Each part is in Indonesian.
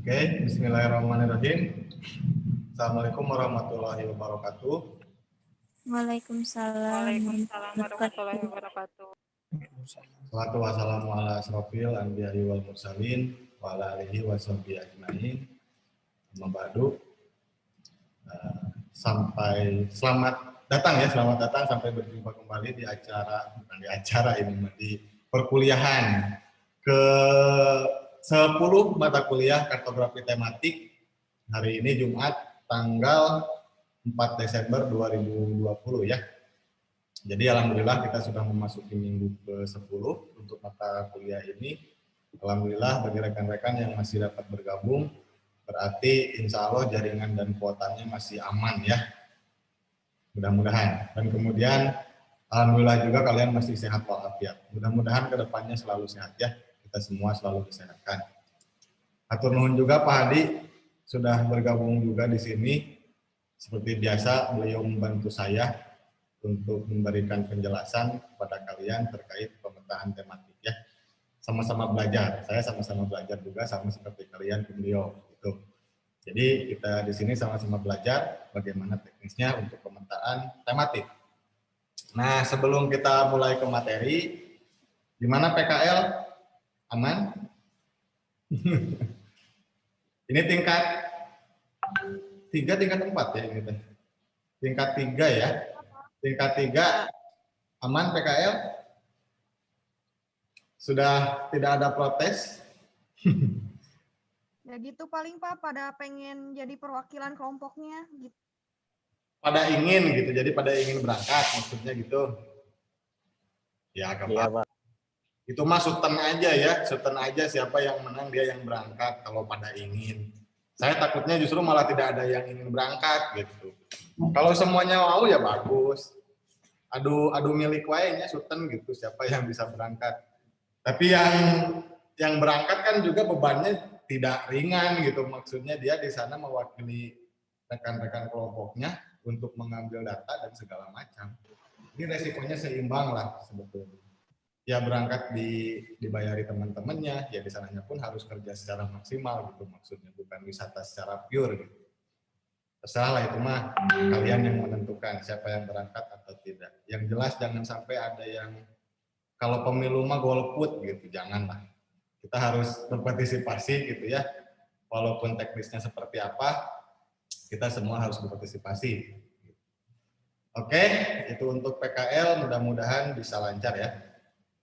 Oke, bismillahirrahmanirrahim. Assalamualaikum warahmatullahi wabarakatuh. Waalaikumsalam warahmatullahi wabarakatuh. Salatu wassalamu ala asrofil anbiya'i wal mursalin wa ala alihi wa sahbihi ajmain. Amma ba'du. Selamat datang sampai berjumpa kembali di perkuliahan ke 10 mata kuliah kartografi tematik hari ini Jumat tanggal 4 Desember 2020 ya. Jadi alhamdulillah kita sudah memasuki minggu ke-10 untuk mata kuliah ini. Alhamdulillah bagi rekan-rekan yang masih dapat bergabung, berarti insya Allah jaringan dan kuotanya masih aman ya. Mudah-mudahan. Dan kemudian alhamdulillah juga kalian masih sehat walafiat. Mudah-mudahan kedepannya selalu sehat ya. Kita semua selalu disehatkan. Atur nuhun juga Pak Hadi sudah bergabung juga di sini. Seperti biasa beliau membantu saya untuk memberikan penjelasan kepada kalian terkait pemetaan tematik ya. Sama-sama belajar. Saya sama-sama belajar juga sama seperti kalian ke beliau gitu. Jadi kita di sini sama-sama belajar bagaimana teknisnya untuk pemetaan tematik. Nah, sebelum kita mulai ke materi, gimana PKL? Aman? Ini tingkat 3, tingkat 4 ya ini teh. Tingkat 3 ya. Tingkat 3 aman PKL? Sudah tidak ada protes? Ya gitu paling Pak, pada pengen jadi perwakilan kelompoknya gitu. Pada ingin gitu, jadi pada ingin berangkat maksudnya gitu. Ya gampang. Pak. Itu mah sultan aja ya, sultan aja siapa yang menang dia yang berangkat kalau pada ingin. Saya takutnya justru malah tidak ada yang ingin berangkat gitu. Kalau semuanya mau ya bagus. Adu milik wae sultan gitu, siapa yang bisa berangkat. Tapi yang berangkat kan juga bebannya tidak ringan gitu, maksudnya dia di sana mewakili rekan-rekan kelompoknya untuk mengambil data dan segala macam. Ini resikonya seimbang lah sebetulnya. Ya berangkat dibayari teman-temannya, ya di sananya pun harus kerja secara maksimal gitu, maksudnya bukan wisata secara pure gitu. Terserah lah itu mah kalian yang menentukan siapa yang berangkat atau tidak. Yang jelas jangan sampai ada yang kalau pemilu mah golput gitu, janganlah. Kita harus berpartisipasi gitu ya. Walaupun teknisnya seperti apa, kita semua harus berpartisipasi. Oke, itu untuk PKL mudah-mudahan bisa lancar ya.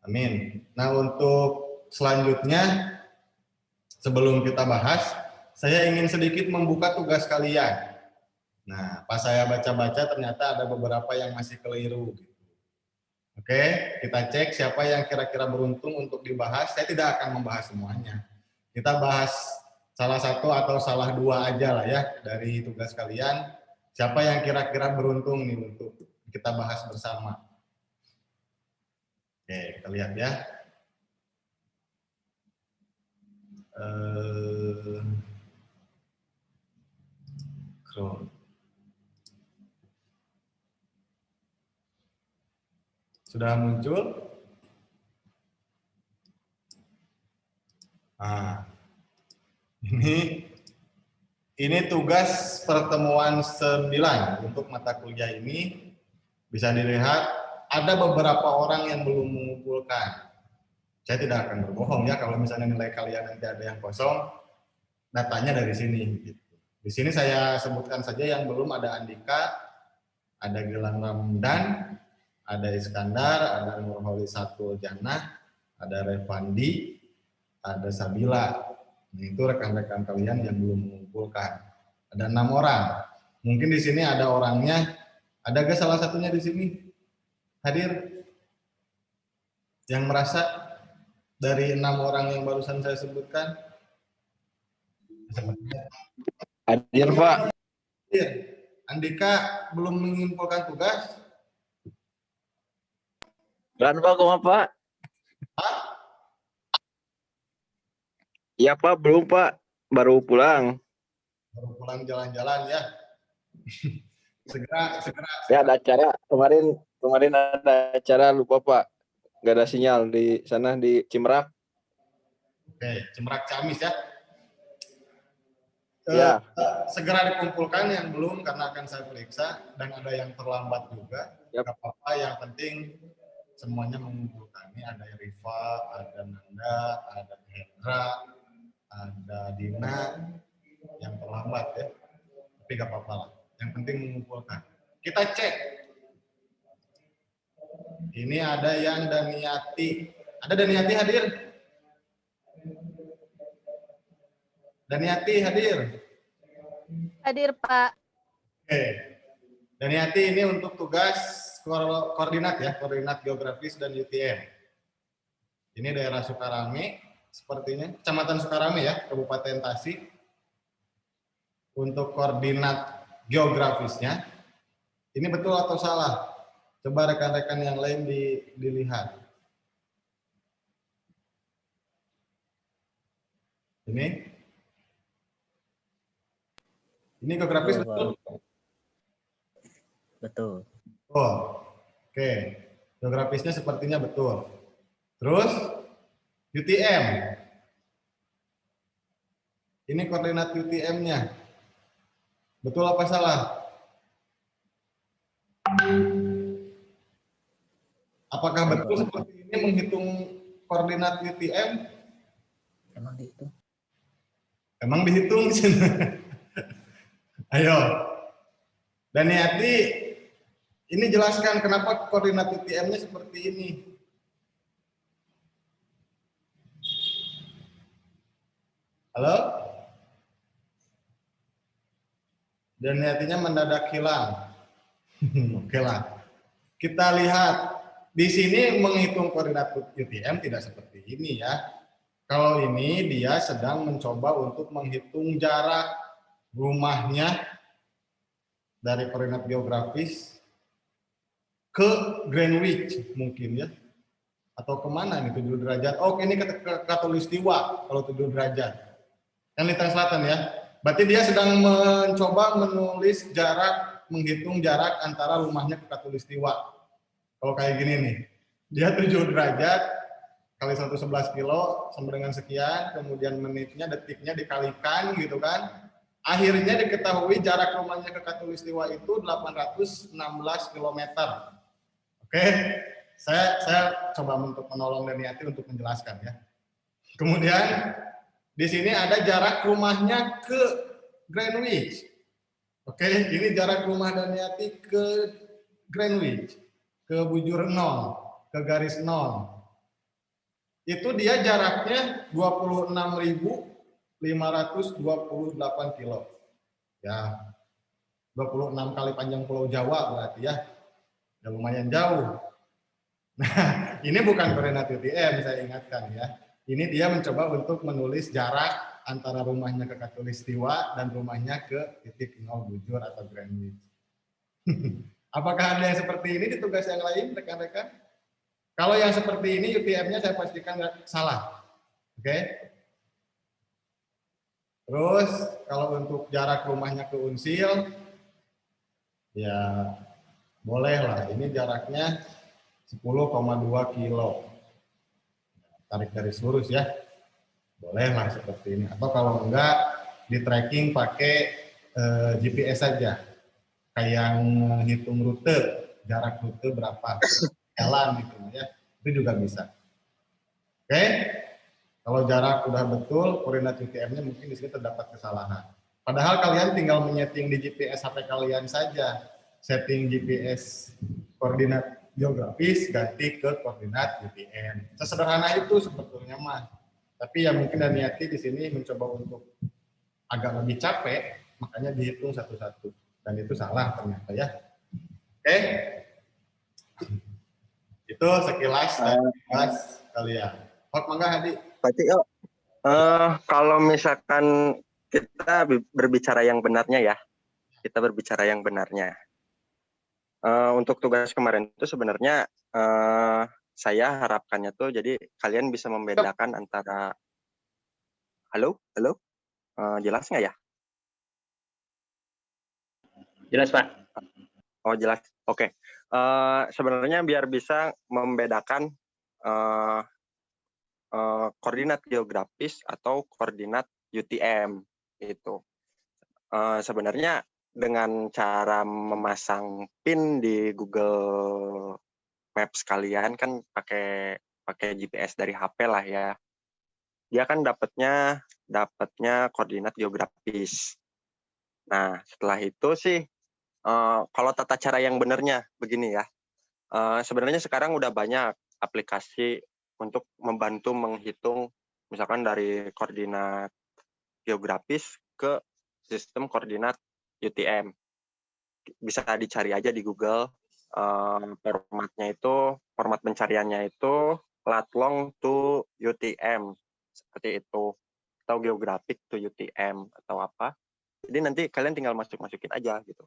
Amin. Nah untuk selanjutnya, sebelum kita bahas, saya ingin sedikit membuka tugas kalian. Nah, pas saya baca-baca ternyata ada beberapa yang masih keliru. Oke, kita cek siapa yang kira-kira beruntung untuk dibahas. Saya tidak akan membahas semuanya. Kita bahas salah satu atau salah dua aja lah ya dari tugas kalian. Siapa yang kira-kira beruntung nih untuk kita bahas bersama. Oke, kita lihat ya. Sudah muncul? Nah, ini tugas pertemuan 9 untuk mata kuliah ini. Bisa dilihat ada beberapa orang yang belum mengumpulkan. Saya tidak akan berbohong ya kalau misalnya nilai kalian nanti ada yang kosong, datanya dari sini. Di sini saya sebutkan saja yang belum ada Andika, ada Gilang Ramdan, ada Iskandar, ada Nurholi Satul Jannah, ada Revandi, ada Sabila. Nah, itu rekan-rekan kalian yang belum mengumpulkan. Ada 6 orang. Mungkin di sini ada orangnya. Ada gak salah satunya di sini hadir yang merasa dari 6 orang yang barusan saya sebutkan? Hadir Pak. Hadir. Andika belum mengumpulkan tugas? Dan Pak, kok Pak? Hah? Iya Pak, belum Pak. Baru pulang. Baru pulang jalan-jalan ya. segera. Ya ada acara kemarin ada acara lupa Pak. Gak ada sinyal di sana di Cimerak. Oke, Cimerak Ciamis ya. Ya. segera dikumpulkan yang belum karena akan saya periksa dan ada yang terlambat juga. Yap. Gak apa-apa, yang penting semuanya mengumpulkan. Ini ada Riva, ada Nanda, ada Hendra, ada Dina yang terlambat ya. Tapi gak apa-apa lah. Yang penting mengumpulkan. Kita cek. Ini ada yang Daniati. Ada Daniati hadir? Daniati hadir? Hadir, Pak. Oke. Daniati ini untuk tugas koordinat ya, koordinat geografis dan UTM. Ini daerah Sukarame, sepertinya, Kecamatan Sukarame ya, Kabupaten Tasik. Untuk koordinat geografisnya, ini betul atau salah? Coba rekan-rekan yang lain dilihat. Ini geografis betul? Betul. Oh, oke. Geografisnya sepertinya betul. Terus, UTM. Ini koordinat UTM-nya. Betul apa salah? Apakah betul seperti ini menghitung koordinat UTM? Emang dihitung? Emang dihitung? Ayo. Daniati, ini jelaskan kenapa koordinat UTM-nya seperti ini. Halo? Daniatinya mendadak hilang. Oke lah. Kita lihat. Di sini menghitung koordinat UTM tidak seperti ini ya. Kalau ini dia sedang mencoba untuk menghitung jarak rumahnya dari koordinat geografis ke Greenwich mungkin ya. Atau kemana nih 7 derajat. Oh ini ke Katulistiwa kalau 7 derajat. Kan Lintang Selatan ya. Berarti dia sedang mencoba menulis jarak, menghitung jarak antara rumahnya ke Katulistiwa. Kalau kayak gini nih, dia 7 derajat kali 111 kilo sama dengan sekian, kemudian menitnya, detiknya dikalikan gitu kan. Akhirnya diketahui jarak rumahnya ke Katulistiwa itu 816 km. Oke, saya coba untuk menolong Daniati untuk menjelaskan ya. Kemudian di sini ada jarak rumahnya ke Greenwich. Oke, ini jarak rumah Daniati ke Greenwich. Ke bujur 0, ke garis 0. Itu dia jaraknya 26.528 kilo. Ya, 26 kali panjang Pulau Jawa berarti ya. Ya lumayan jauh. Nah, ini bukan koordinat UTM, saya ingatkan ya. Ini dia mencoba untuk menulis jarak antara rumahnya ke Katulistiwa dan rumahnya ke titik 0 bujur atau Greenwich. Apakah ada yang seperti ini di tugas yang lain, rekan-rekan? Kalau yang seperti ini, UTM-nya saya pastikan salah. Oke? Terus, kalau untuk jarak rumahnya ke Unsil, ya boleh lah. Ini jaraknya 10,2 kilo. Tarik garis lurus ya. Boleh lah seperti ini. Atau kalau enggak, di tracking pakai GPS saja. Kayak hitung rute, jarak rute berapa jalan gitu ya, itu juga bisa. Oke, kalau jarak udah betul, koordinat UTM-nya mungkin di sini terdapat kesalahan. Padahal kalian tinggal menyeting di GPS HP kalian saja, setting GPS koordinat geografis ganti ke koordinat UTM. Sesederhana itu sebetulnya mah. Tapi ya mungkin Daniati di sini mencoba untuk agak lebih capek, makanya dihitung satu-satu. Dan itu salah ternyata ya. Oke. Itu sekilas kalian. Hot mangga Hadi. Berarti kalau misalkan kita berbicara yang benarnya ya, kita berbicara yang benarnya. Untuk tugas kemarin itu sebenarnya saya harapkannya tuh jadi kalian bisa membedakan antara halo, jelas nggak ya? Jelas, Pak. Oh, jelas. Oke. Sebenarnya biar bisa membedakan koordinat geografis atau koordinat UTM itu. sebenarnya dengan cara memasang pin di Google Maps kalian kan pakai GPS dari HP lah ya. Dia kan dapatnya koordinat geografis. Nah, setelah itu sih kalau tata cara yang benernya begini ya. Sebenarnya sekarang udah banyak aplikasi untuk membantu menghitung misalkan dari koordinat geografis ke sistem koordinat UTM. Bisa dicari aja di Google. Format pencariannya itu lat long to UTM seperti itu, atau geographic to UTM atau apa. Jadi nanti kalian tinggal masukin aja gitu.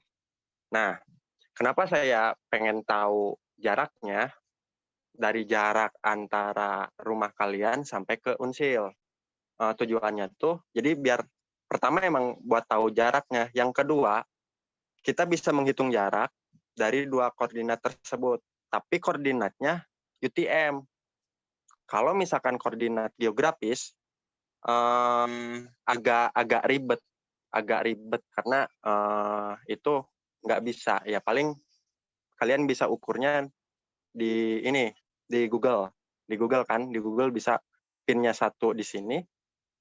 Nah, kenapa saya pengen tahu jaraknya dari jarak antara rumah kalian sampai ke Unsil? Tujuannya tuh jadi biar pertama emang buat tahu jaraknya, yang kedua kita bisa menghitung jarak dari dua koordinat tersebut, tapi koordinatnya UTM. Kalau misalkan koordinat geografis agak ribet karena itu nggak bisa ya, paling kalian bisa ukurnya di Google kan, di Google bisa pinnya 1 di sini,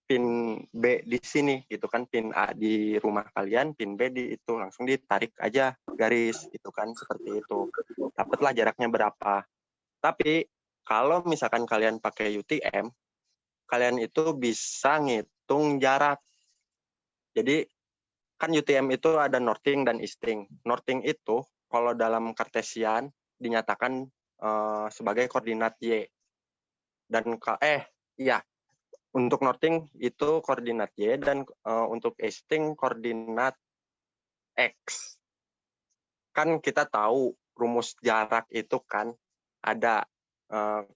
pin B di sini gitu kan, pin A di rumah kalian, pin B di itu, langsung ditarik aja garis gitu kan, seperti itu. Dapatlah jaraknya berapa. Tapi kalau misalkan kalian pakai UTM, kalian itu bisa ngitung jarak. Jadi kan UTM itu ada northing dan easting. Northing itu kalau dalam Cartesian dinyatakan sebagai koordinat Y. Dan untuk northing itu koordinat Y, dan untuk easting koordinat X. Kan kita tahu rumus jarak itu kan ada,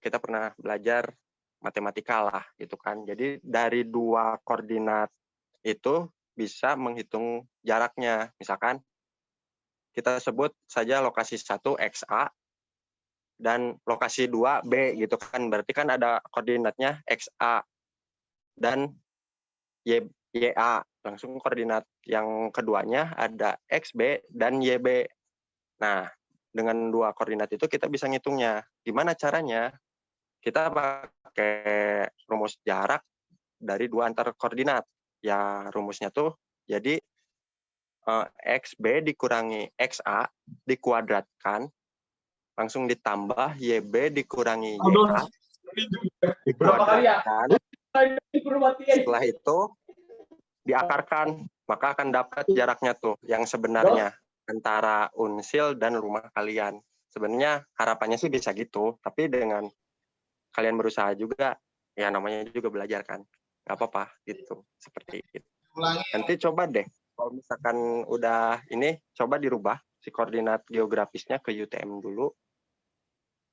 kita pernah belajar matematika lah gitu kan. Jadi dari dua koordinat itu bisa menghitung jaraknya. Misalkan kita sebut saja lokasi 1 XA dan lokasi 2 B gitu kan. Berarti kan ada koordinatnya XA dan YA. Langsung koordinat yang keduanya ada XB dan YB. Nah, dengan dua koordinat itu kita bisa ngitungnya. Gimana caranya? Kita pakai rumus jarak dari dua antar koordinat. Ya, rumusnya tuh jadi XB dikurangi XA dikuadratkan, langsung ditambah YB dikurangi YA dikuadratkan. Setelah itu diakarkan, maka akan dapat jaraknya tuh yang sebenarnya antara Unsil dan rumah kalian. Sebenarnya harapannya sih bisa gitu, tapi dengan kalian berusaha juga, ya namanya juga belajar kan, nggak apa-apa gitu, seperti itu. Nanti coba deh, kalau misalkan udah ini, coba dirubah si koordinat geografisnya ke UTM dulu,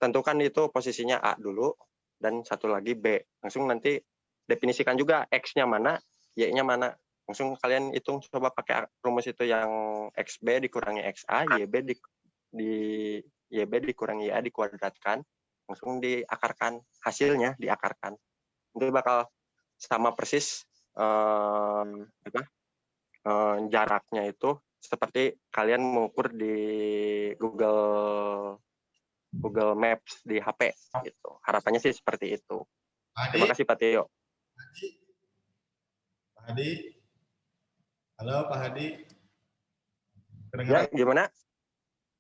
tentukan itu posisinya A dulu, dan satu lagi B. Langsung nanti definisikan juga X-nya mana, Y-nya mana. Langsung kalian hitung, coba pakai rumus itu yang XB dikurangi XA, YB dikurangi YA dikuadratkan, langsung diakarkan, hasilnya diakarkan. Nanti bakal sama persis jaraknya itu seperti kalian mengukur di Google Maps di HP gitu. Harapannya sih seperti itu. Terima kasih Pak Tio. Pak Hadi. Halo Pak Hadi. Ya, gimana?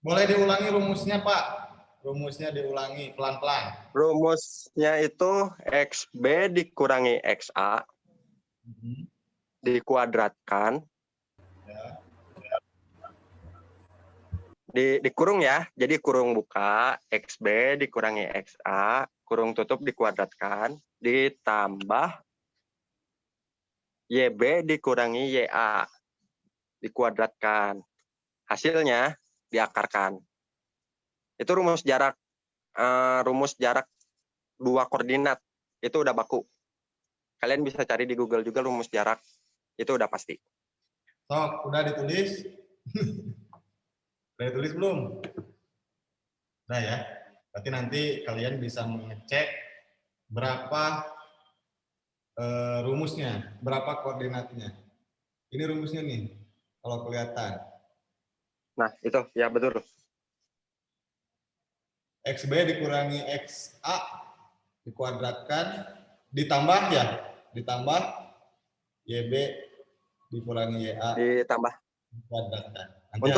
Boleh diulangi rumusnya Pak? Rumusnya diulangi pelan-pelan. Rumusnya itu XB dikurangi XA dikuadratkan. Dikurung ya, jadi kurung buka, XB dikurangi XA, kurung tutup dikuadratkan, ditambah YB dikurangi YA, dikuadratkan. Hasilnya diakarkan. Itu rumus jarak dua koordinat, itu udah baku. Kalian bisa cari di Google juga rumus jarak, itu udah pasti. Sok, udah ditulis? Udah ditulis belum? Udah ya. Berarti nanti kalian bisa mengecek berapa rumusnya, berapa koordinatnya. Ini rumusnya nih. Kalau kelihatan. Nah, itu ya betul. XB dikurangi XA dikuadratkan ditambah ya, ditambah YB dikurangi YA Ditambah. dikuadratkan. Nanti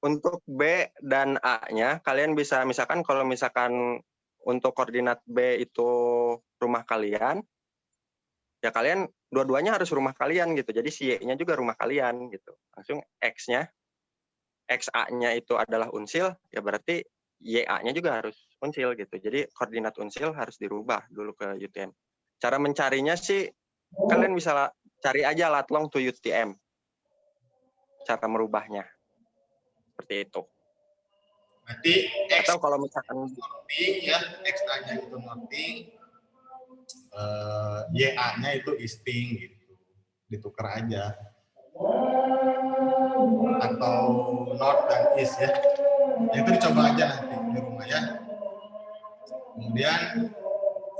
Untuk B dan A-nya kalian bisa misalkan kalau misalkan untuk koordinat B itu rumah kalian, ya kalian dua-duanya harus rumah kalian gitu. Jadi si Y-nya juga rumah kalian gitu. Langsung X-nya, XA-nya itu adalah unsil, ya berarti YA-nya juga harus unsil gitu. Jadi koordinat unsil harus dirubah dulu ke UTM. Cara mencarinya sih kalian bisa cari aja lat long to UTM. Cara merubahnya. Seperti itu. Berarti X Atau kalau misalkan norting ya, XA-nya itu norting, YA-nya itu easting gitu. Ditukar aja. Atau north dan east ya. Itu dicoba aja nanti di rumah ya. Kemudian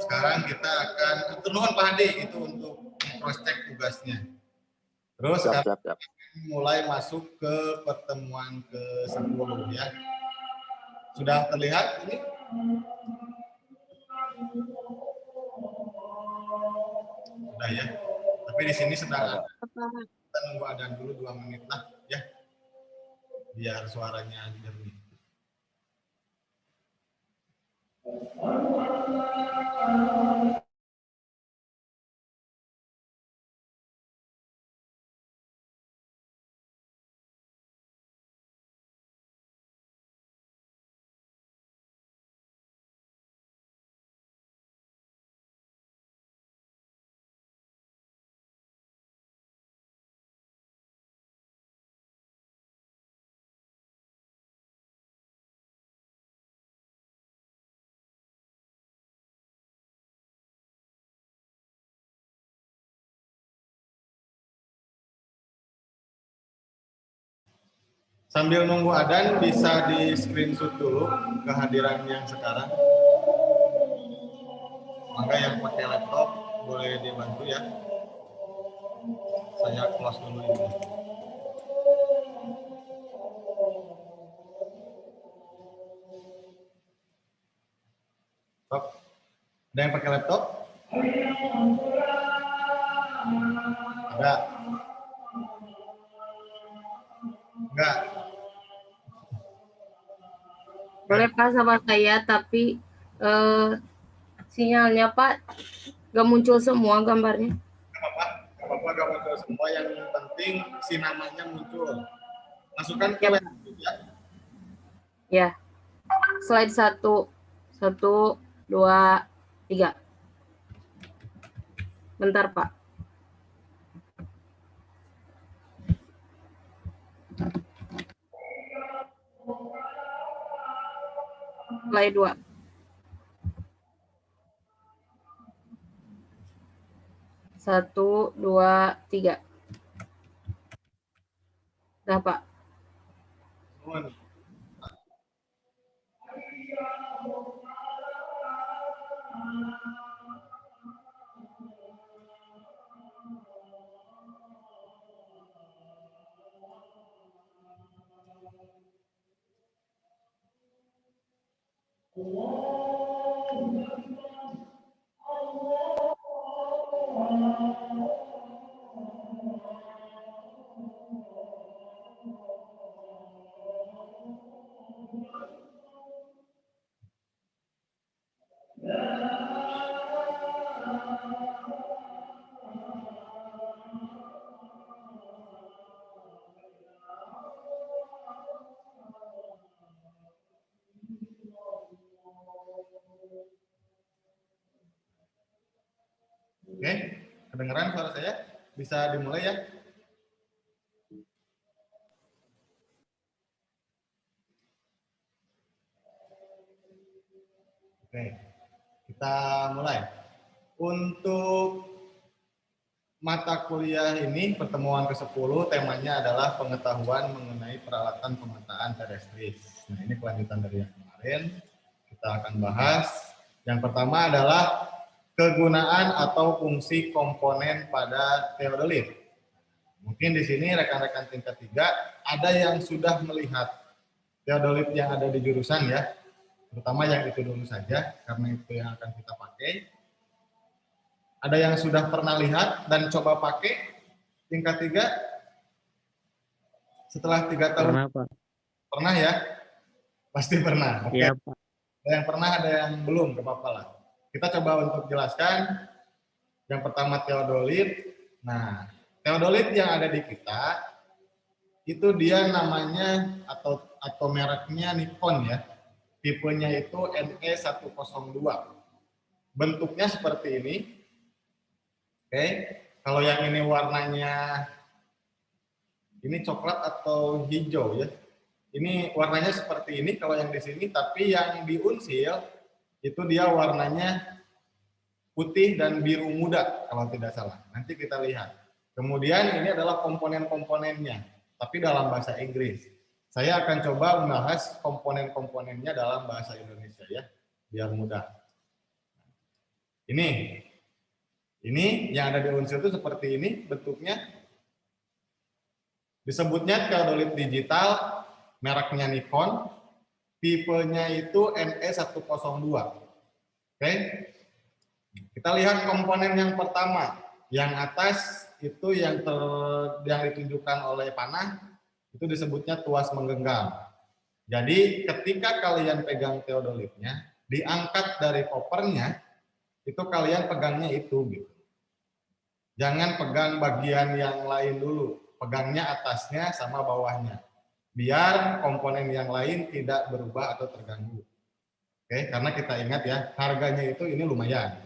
sekarang kita akan atur nuhun Pak Hadi itu untuk cross check tugasnya. Terus sekarang siap. mulai masuk ke pertemuan ke-10 ya. Sudah terlihat ini? Sudah ya. Tapi di sini sedang ada. Kita nunggu adan dulu 2 menit lah ya. Biar suaranya jernih. Sambil nunggu adan bisa di screenshot dulu kehadiran yang sekarang. Maka yang pakai laptop boleh dibantu ya. Saya close dulu ini. Stop. Ada yang pakai laptop? Ada? Enggak? Boleh Pak sama saya, tapi sinyalnya Pak gak muncul semua gambarnya. Gak apa-apa, gak muncul semua. Yang penting si namanya muncul. Masukkan ke laptop ya. Ya. Slide 1. 1, 2, 3. Bentar Pak. Slide 2. 1, 2, 3. Udah Pak. Nuhun. Oke, kedengeran suara saya? Bisa dimulai ya? Oke, kita mulai. Untuk mata kuliah ini, pertemuan ke-10, temanya adalah pengetahuan mengenai peralatan pemetaan terestris. Nah, ini kelanjutan dari yang kemarin. Kita akan bahas. Yang pertama adalah kegunaan atau fungsi komponen pada teodolit. Mungkin di sini rekan-rekan tingkat 3 ada yang sudah melihat teodolit yang ada di jurusan ya, terutama yang itu dulu saja karena itu yang akan kita pakai. Ada yang sudah pernah lihat dan coba pakai tingkat 3 setelah 3 tahun? Pernah, Pak. Pernah ya? Pasti pernah. Oke. Iya, Pak. Ada yang pernah, ada yang belum, gak apa-apa lah. Kita coba untuk jelaskan. Yang pertama teodolit. Nah, teodolit yang ada di kita itu dia namanya atau mereknya Nikon ya. Tipenya itu NE102. Bentuknya seperti ini. Oke. Kalau yang ini warnanya ini coklat atau hijau ya. Ini warnanya seperti ini kalau yang di sini, tapi yang di Unsil itu dia warnanya putih dan biru muda kalau tidak salah. Nanti kita lihat. Kemudian ini adalah komponen-komponennya, tapi dalam bahasa Inggris. Saya akan coba membahas komponen-komponennya dalam bahasa Indonesia ya, biar mudah. Ini yang ada di Unsil itu seperti ini bentuknya. Disebutnya teodolit digital, mereknya Nikon, tipenya itu NE102. Oke. Kita lihat komponen yang pertama. Yang atas itu yang ditunjukkan oleh panah, itu disebutnya tuas menggenggam. Jadi ketika kalian pegang teodolitnya, diangkat dari kopernya, itu kalian pegangnya itu gitu. Jangan pegang bagian yang lain dulu, pegangnya atasnya sama bawahnya. Biar komponen yang lain tidak berubah atau terganggu. Oke, karena kita ingat ya, harganya itu ini lumayan.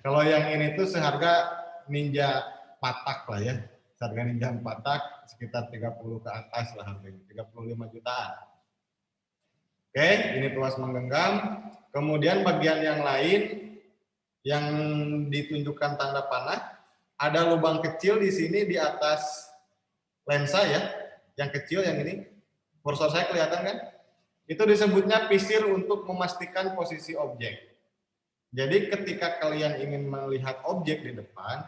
Kalau yang ini tuh seharga Ninja Patak lah ya. Harga Ninja Patak sekitar 30 ke atas lah harganya, 35 jutaan. Oke, ini tuas menggenggam. Kemudian bagian yang lain yang ditunjukkan tanda panah, ada lubang kecil di sini di atas lensa ya. Yang kecil yang ini, kursor saya kelihatan kan? Itu disebutnya pisir untuk memastikan posisi objek. Jadi ketika kalian ingin melihat objek di depan,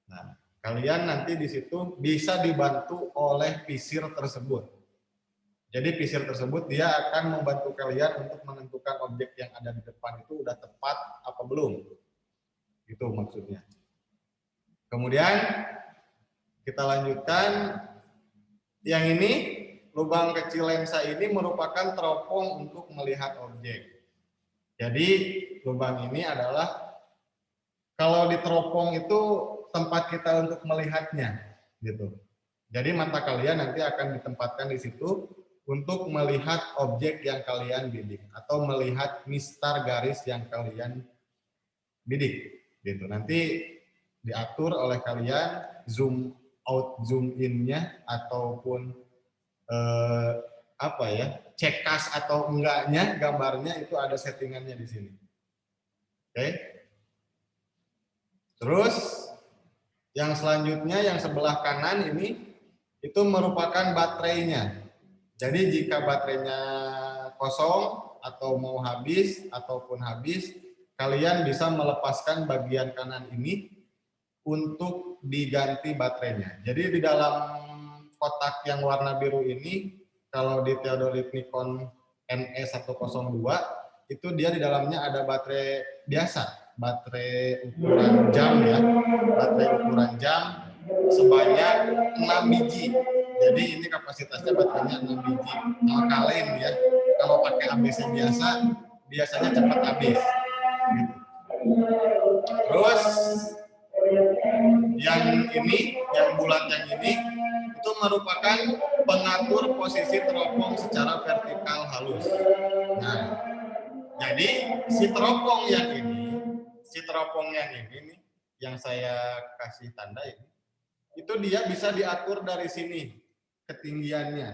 nah kalian nanti di situ bisa dibantu oleh pisir tersebut. Jadi pisir tersebut dia akan membantu kalian untuk menentukan objek yang ada di depan itu udah tepat apa belum. Itu maksudnya. Kemudian kita lanjutkan. Yang ini, lubang kecil lensa ini merupakan teropong untuk melihat objek. Jadi lubang ini adalah kalau di teropong itu tempat kita untuk melihatnya, gitu. Jadi mata kalian nanti akan ditempatkan di situ untuk melihat objek yang kalian bidik atau melihat mistar garis yang kalian bidik, gitu. Nanti diatur oleh kalian zoom out, zoom in-nya ataupun cekas atau enggaknya gambarnya itu ada settingannya di sini. Oke. Terus yang selanjutnya yang sebelah kanan ini itu merupakan baterainya. Jadi jika baterainya kosong atau mau habis ataupun habis, kalian bisa melepaskan bagian kanan ini untuk diganti baterainya. Jadi di dalam kotak yang warna biru ini, kalau di teodolit Nikon NE102, itu dia di dalamnya ada baterai biasa, baterai ukuran jam ya, baterai ukuran jam sebanyak 6 biji. Jadi ini kapasitasnya baterainya 6 biji. Alkaline ya, kalau pakai ABC biasanya cepat habis. Terus yang ini, yang bulat yang ini, itu merupakan pengatur posisi teropong secara vertikal halus. Nah, jadi si teropong yang ini nih, yang saya kasih tanda ini, itu dia bisa diatur dari sini ketinggiannya.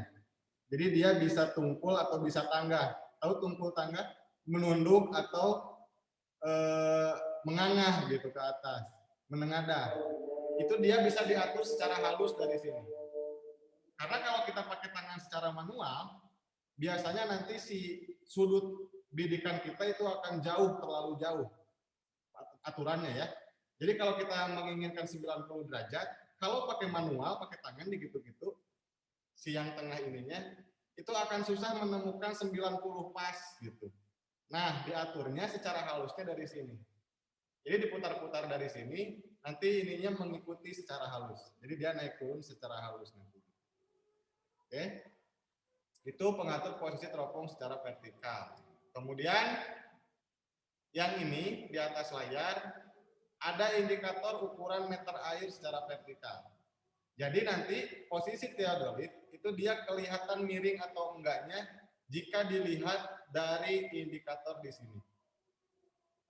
Jadi dia bisa tungkul atau bisa tangga. Tahu tungkul tangga? Menunduk atau mengangah gitu ke atas. Menengadah, itu dia bisa diatur secara halus dari sini. Karena kalau kita pakai tangan secara manual, biasanya nanti si sudut bidikan kita itu akan terlalu jauh aturannya ya. Jadi kalau kita menginginkan 90 derajat, kalau pakai manual, pakai tangan digitu-gitu, si yang tengah ininya, itu akan susah menemukan 90 pas gitu. Nah, diaturnya secara halusnya dari sini. Jadi diputar-putar dari sini, nanti ininya mengikuti secara halus. Jadi dia naik turun secara halus nanti. Oke. Itu pengatur posisi teropong secara vertikal. Kemudian yang ini di atas layar ada indikator ukuran meter air secara vertikal. Jadi nanti posisi teodolit itu dia kelihatan miring atau enggaknya jika dilihat dari indikator di sini.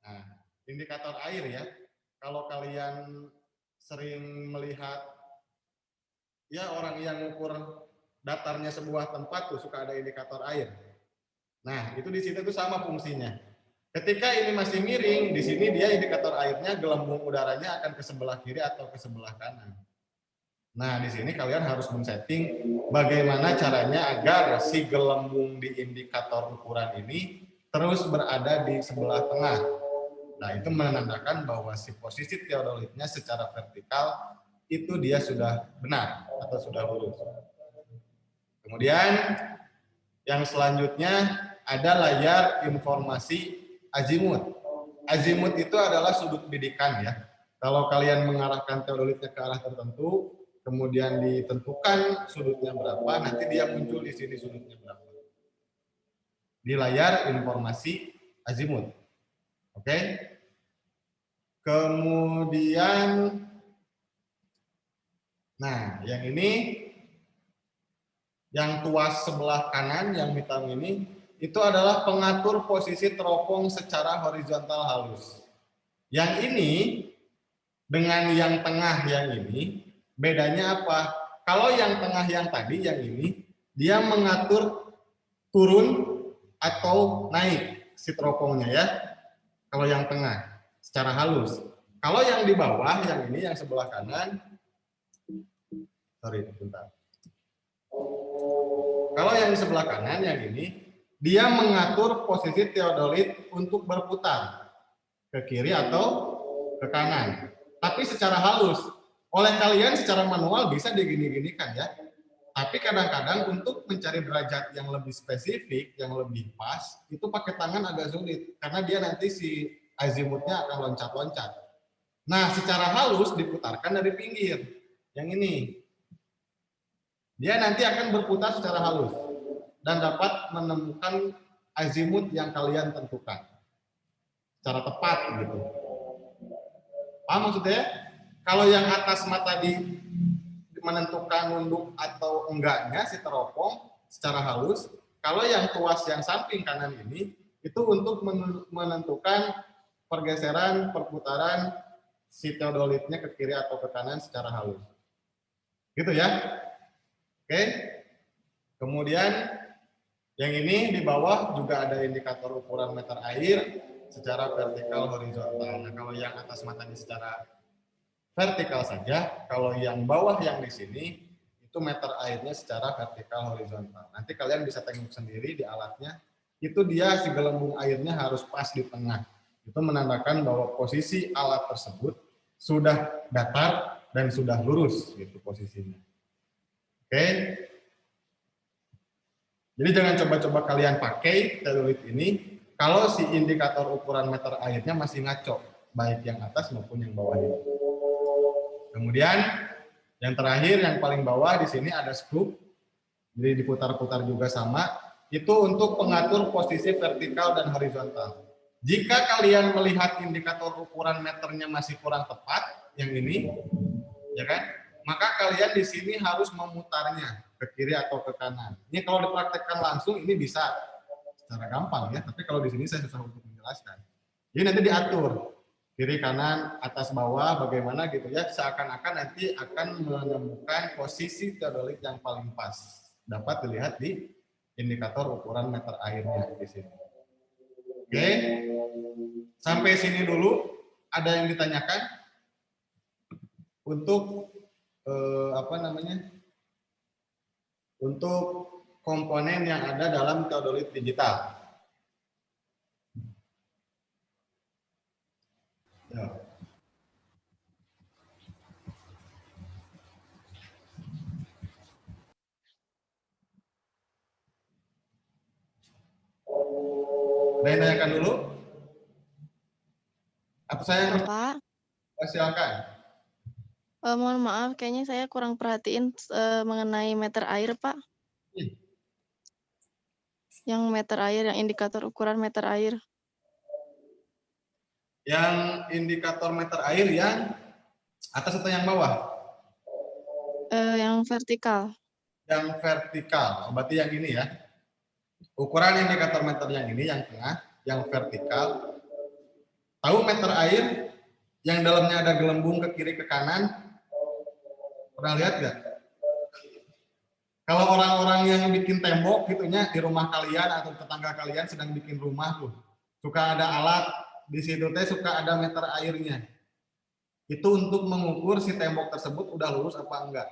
Nah, indikator air ya. Kalau kalian sering melihat ya orang yang mengukur datarnya sebuah tempat tuh suka ada indikator air. Nah, itu di situ tuh sama fungsinya. Ketika ini masih miring, di sini dia indikator airnya gelembung udaranya akan ke sebelah kiri atau ke sebelah kanan. Nah, di sini kalian harus men-setting bagaimana caranya agar si gelembung di indikator ukuran ini terus berada di sebelah tengah. Nah, itu menandakan bahwa si posisi teodolitnya secara vertikal itu dia sudah benar atau sudah lurus. Kemudian yang selanjutnya ada layar informasi azimut. Azimut itu adalah sudut bidikan ya. Kalau kalian mengarahkan teodolitnya ke arah tertentu, kemudian ditentukan sudutnya berapa, nanti dia muncul di sini sudutnya berapa. Di layar informasi azimut. Oke. Kemudian nah, yang ini yang tuas sebelah kanan yang hitam ini itu adalah pengatur posisi teropong secara horizontal halus. Yang ini dengan yang tengah yang ini bedanya apa? Kalau yang tengah yang tadi yang ini dia mengatur turun atau naik si teropongnya ya. Kalau yang tengah secara halus. Kalau yang di bawah yang ini yang sebelah kanan bentar. Kalau yang di sebelah kanan yang ini dia mengatur posisi teodolit untuk berputar ke kiri atau ke kanan. Tapi secara halus. Oleh kalian secara manual bisa digini-ginikan ya. Tapi kadang-kadang untuk mencari derajat yang lebih spesifik, yang lebih pas, itu pakai tangan agak sulit karena dia nanti si azimutnya akan loncat-loncat. Nah, secara halus diputarkan dari pinggir. Yang ini. Dia nanti akan berputar secara halus dan dapat menemukan azimut yang kalian tentukan secara tepat gitu. Paham maksudnya? Kalau yang atas mata di menentukan nunduk atau enggaknya si teropong secara halus, kalau yang tuas yang samping kanan ini itu untuk menentukan pergeseran perputaran si teodolitnya ke kiri atau ke kanan secara halus. Gitu ya. Oke. Kemudian yang ini di bawah juga ada indikator ukuran meter air secara vertikal horizontal. Nah, kalau yang atas mata ini secara vertikal saja, kalau yang bawah yang di sini itu meter airnya secara vertikal horizontal. Nanti kalian bisa tengok sendiri di alatnya, itu dia si gelembung airnya harus pas di tengah. Itu menandakan bahwa posisi alat tersebut sudah datar dan sudah lurus gitu posisinya. Oke. Jadi jangan coba-coba kalian pakai teodolit ini kalau si indikator ukuran meter airnya masih ngaco, baik yang atas maupun yang bawah ini. Kemudian yang terakhir yang paling bawah di sini ada skrup. Jadi diputar-putar juga sama. Itu untuk pengatur posisi vertikal dan horizontal. Jika kalian melihat indikator ukuran meternya masih kurang tepat yang ini, ya kan? Maka kalian di sini harus memutarnya ke kiri atau ke kanan. Ini kalau dipraktekkan langsung ini bisa secara gampang ya, tapi kalau di sini saya susah untuk menjelaskan. Jadi nanti diatur kiri kanan atas bawah bagaimana gitu ya, seakan-akan nanti akan menemukan posisi teodolit yang paling pas. Dapat dilihat di indikator ukuran meter airnya di sini. Oke. Sampai sini dulu ada yang ditanyakan untuk untuk komponen yang ada dalam teodolit digital. Ya. dilanjutkan dulu? Atau saya yang Pak, silakan. mohon maaf, kayaknya saya kurang perhatiin mengenai meter air, Pak. Hmm. Yang meter air, yang indikator ukuran meter air. Yang indikator meter air yang atas atau yang bawah? Yang vertikal. Yang vertikal, berarti yang ini ya. Ukuran indikator meter yang ini, yang tengah, yang vertikal. Tahu meter air yang dalamnya ada gelembung ke kiri ke kanan? Pernah lihat nggak? Kalau orang-orang yang bikin tembok gitunya di rumah kalian atau tetangga kalian sedang bikin rumah tuh, suka ada alat di situ teh suka ada meter airnya. Itu untuk mengukur si tembok tersebut udah lurus apa enggak.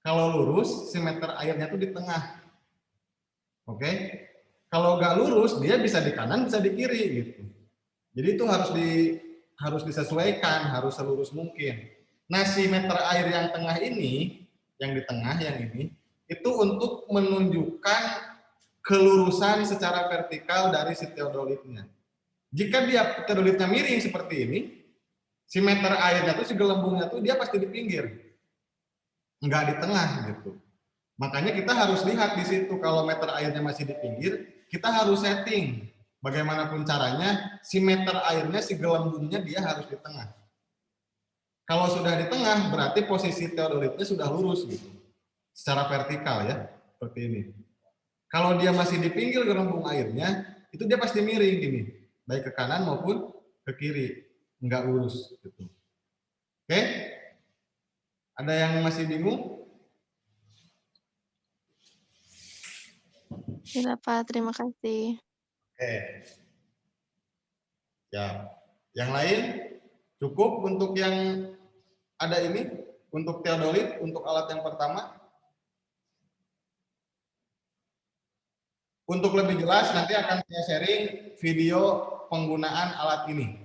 Kalau lurus, si meter airnya tuh di tengah. Oke? Kalau nggak lurus, dia bisa di kanan, bisa di kiri gitu. Jadi itu harus disesuaikan, harus selurus mungkin. Nah, si meter air yang tengah ini, yang di tengah yang ini, itu untuk menunjukkan kelurusan secara vertikal dari si teodolitnya. Jika dia teodolitnya miring seperti ini, si meter airnya tuh, si gelembungnya tuh dia pasti di pinggir, nggak di tengah gitu. Makanya kita harus lihat di situ kalau meter airnya masih di pinggir, kita harus setting. Bagaimanapun caranya, si meter airnya, si gelembungnya dia harus di tengah. Kalau sudah di tengah, berarti posisi teodolitnya sudah lurus gitu. Secara vertikal ya, seperti ini. Kalau dia masih di pinggir gelembung airnya, itu dia pasti miring gini. Baik ke kanan maupun ke kiri. Enggak lurus gitu. Oke? Ada yang masih bingung? Tidak, Pak. Terima kasih. Oke. Ya. Yang lain cukup untuk yang ada ini, untuk teodolit, untuk alat yang pertama. Untuk lebih jelas nanti akan saya sharing video penggunaan alat ini.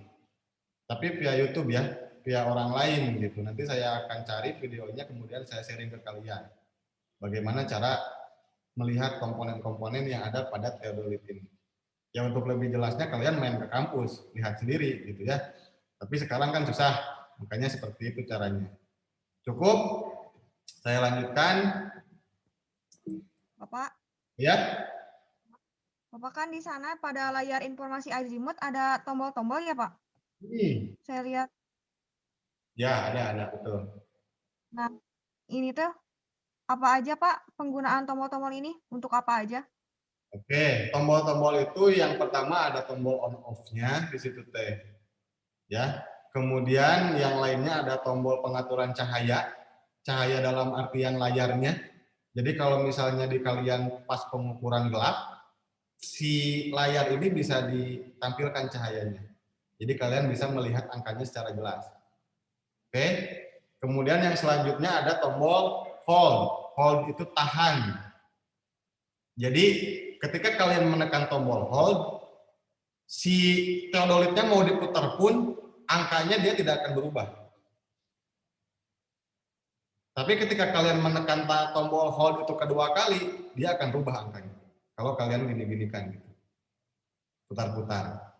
Tapi via YouTube ya, via orang lain gitu. Nanti saya akan cari videonya kemudian saya sharing ke kalian. Bagaimana cara melihat komponen-komponen yang ada pada teodolit ini. Ya untuk lebih jelasnya kalian main ke kampus, lihat sendiri gitu ya. Tapi sekarang kan susah, makanya seperti itu caranya. Cukup, saya lanjutkan. Bapak, Ya. Bapak kan di sana pada layar informasi Azimut ada tombol-tombol ya, Pak? Saya lihat. Ya, ada betul. Nah, ini tuh apa aja, Pak, penggunaan tombol-tombol ini? Untuk apa aja? Oke, tombol-tombol itu yang pertama ada tombol on off-nya di situ teh. Ya. Kemudian yang lainnya ada tombol pengaturan cahaya. Cahaya dalam artian layarnya. Jadi kalau misalnya di kalian pas pengukuran gelap, si layar ini bisa ditampilkan cahayanya. Jadi kalian bisa melihat angkanya secara jelas. Oke. Kemudian yang selanjutnya ada tombol hold. Hold itu tahan. Jadi ketika kalian menekan tombol hold, si teodolitnya mau diputar pun angkanya dia tidak akan berubah. Tapi ketika kalian menekan tombol hold itu kedua kali, dia akan berubah angkanya. Kalau kalian gini-ginikan gitu. Putar-putar.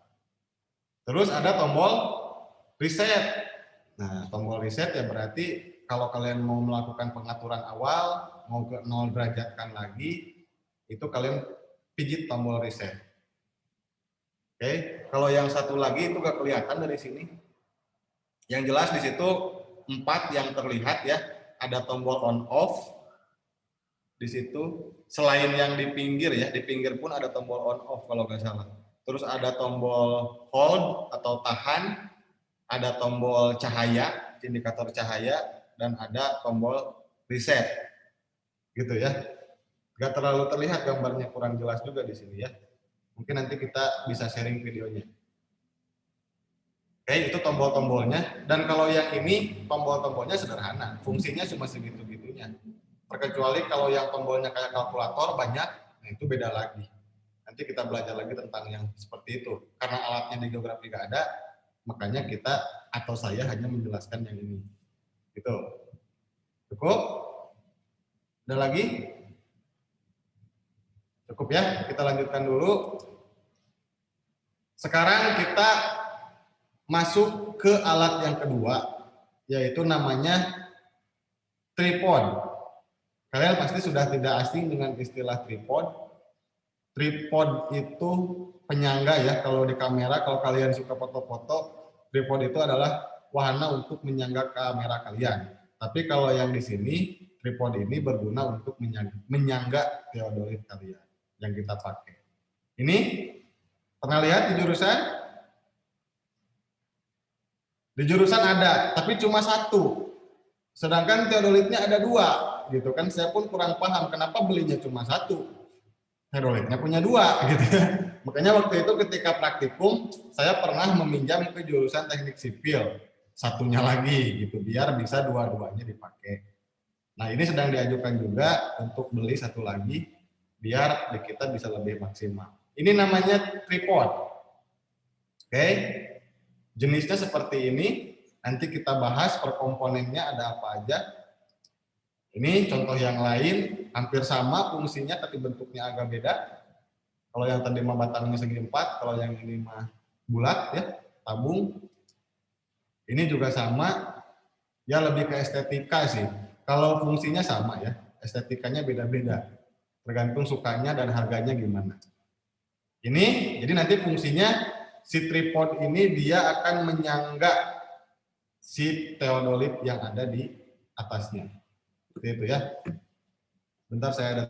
Terus ada tombol reset. Nah, tombol reset ya berarti kalau kalian mau melakukan pengaturan awal, mau ke 0 derajatkan lagi, itu kalian pijit tombol reset. Oke, kalau yang satu lagi itu nggak kelihatan dari sini. Yang jelas di situ 4 yang terlihat ya, ada tombol on off di situ. Selain yang di pinggir ya, di pinggir pun ada tombol on off kalau nggak salah. Terus ada tombol hold atau tahan, ada tombol cahaya, indikator cahaya, dan ada tombol reset. Gitu ya. Nggak terlalu terlihat gambarnya, kurang jelas juga di sini ya. Mungkin nanti kita bisa sharing videonya. Oke, itu tombol-tombolnya. Dan kalau yang ini, tombol-tombolnya sederhana. Fungsinya cuma segitu-gitunya. Terkecuali kalau yang tombolnya kayak kalkulator banyak, nah itu beda lagi. Nanti kita belajar lagi tentang yang seperti itu. Karena alatnya di geografi nggak ada, makanya kita atau saya hanya menjelaskan yang ini. Gitu. Cukup? Ada lagi? Cukup ya, kita lanjutkan dulu. Sekarang kita masuk ke alat yang kedua, yaitu namanya tripod. Kalian pasti sudah tidak asing dengan istilah tripod. Tripod itu penyangga ya, kalau di kamera, kalau kalian suka foto-foto, tripod itu adalah wahana untuk menyangga kamera kalian. Tapi kalau yang di sini, tripod ini berguna untuk menyangga teodolit kalian yang kita pakai. Ini pernah lihat di jurusan? Di jurusan ada, tapi cuma satu. Sedangkan teodolitnya ada dua, gitu kan? Saya pun kurang paham kenapa belinya cuma satu. Teodolitnya punya dua, gitu ya. Makanya waktu itu ketika praktikum, saya pernah meminjam ke jurusan teknik sipil. Satunya lagi, gitu, biar bisa dua-duanya dipakai. Nah, ini sedang diajukan juga untuk beli satu lagi, biar kita bisa lebih maksimal. Ini namanya tripod. Oke, jenisnya seperti ini. Nanti kita bahas per komponennya ada apa aja. Ini contoh yang lain, hampir sama fungsinya tapi bentuknya agak beda. Kalau yang tadi mah batangnya segi 4, kalau yang ini mah bulat ya, tabung. Ini juga sama, ya lebih ke estetika sih. Kalau fungsinya sama ya, estetikanya beda-beda. Tergantung sukanya dan harganya gimana. Ini, jadi nanti fungsinya si tripod ini dia akan menyangga si teodolit yang ada di atasnya. Seperti itu ya. Bentar saya ada.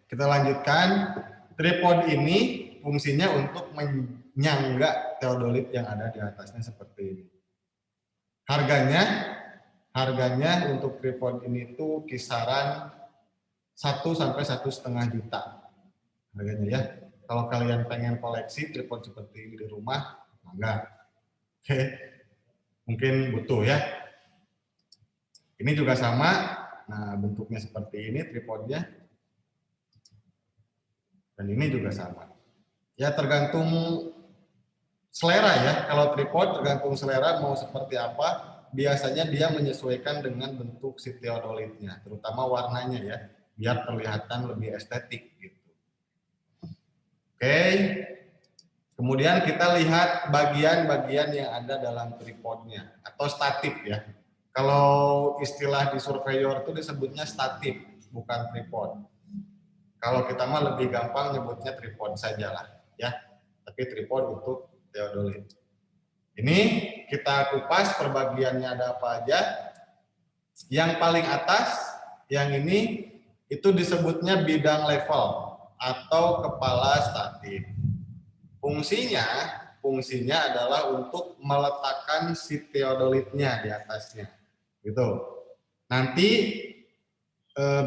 Kita lanjutkan. Tripod ini fungsinya untuk menyangga teodolit yang ada di atasnya seperti ini. Harganya untuk tripod ini tuh kisaran 1 sampai 1,5 juta. Harganya ya. Kalau kalian pengen koleksi tripod seperti ini di rumah, enggak. Oke. Mungkin butuh ya. Ini juga sama. Nah, bentuknya seperti ini tripodnya. Dan ini juga sama. Ya tergantung selera ya. Kalau tripod tergantung selera mau seperti apa. Biasanya dia menyesuaikan dengan bentuk si teodolitnya. Terutama warnanya ya. Biar terlihatan lebih estetik gitu. Oke. Kemudian kita lihat bagian-bagian yang ada dalam tripodnya. Atau statif ya. Kalau istilah di surveyor itu disebutnya statif. Bukan tripod. Kalau kita mah lebih gampang nyebutnya tripod saja lah, ya. Tapi tripod untuk teodolit. Ini kita kupas perbagiannya ada apa aja. Yang paling atas, yang ini itu disebutnya bidang level atau kepala statif. Fungsinya adalah untuk meletakkan si teodolitnya di atasnya, gitu. Nanti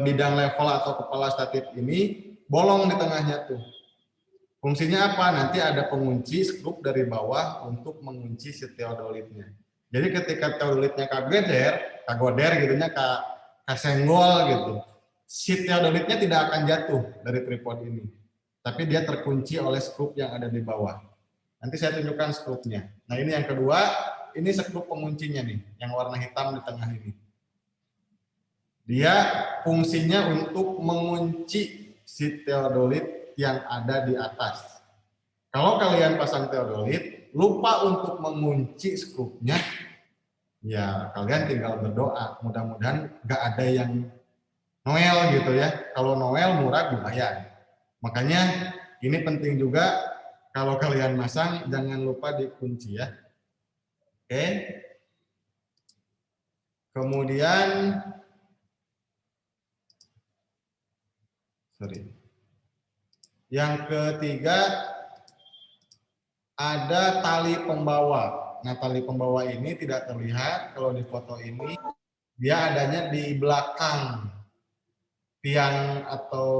bidang level atau kepala statif ini bolong di tengahnya tuh. Fungsinya apa? Nanti ada pengunci skrup dari bawah untuk mengunci si teodolitnya. Jadi ketika teodolitnya kagoder gitunya kasenggol gitu. Si teodolitnya tidak akan jatuh dari tripod ini. Tapi dia terkunci oleh skrup yang ada di bawah. Nanti saya tunjukkan skrupnya. Nah, ini yang kedua, ini skrup penguncinya nih, yang warna hitam di tengah ini. Dia fungsinya untuk mengunci si teodolit yang ada di atas. Kalau kalian pasang teodolit, lupa untuk mengunci skrupnya, ya kalian tinggal berdoa. Mudah-mudahan nggak ada yang Noel gitu ya. Kalau Noel murah dibayar. Makanya ini penting juga kalau kalian masang, jangan lupa dikunci ya. Oke. Kemudian yang ketiga ada tali pembawa. Nah, tali pembawa ini tidak terlihat kalau di foto ini. Dia adanya di belakang tiang atau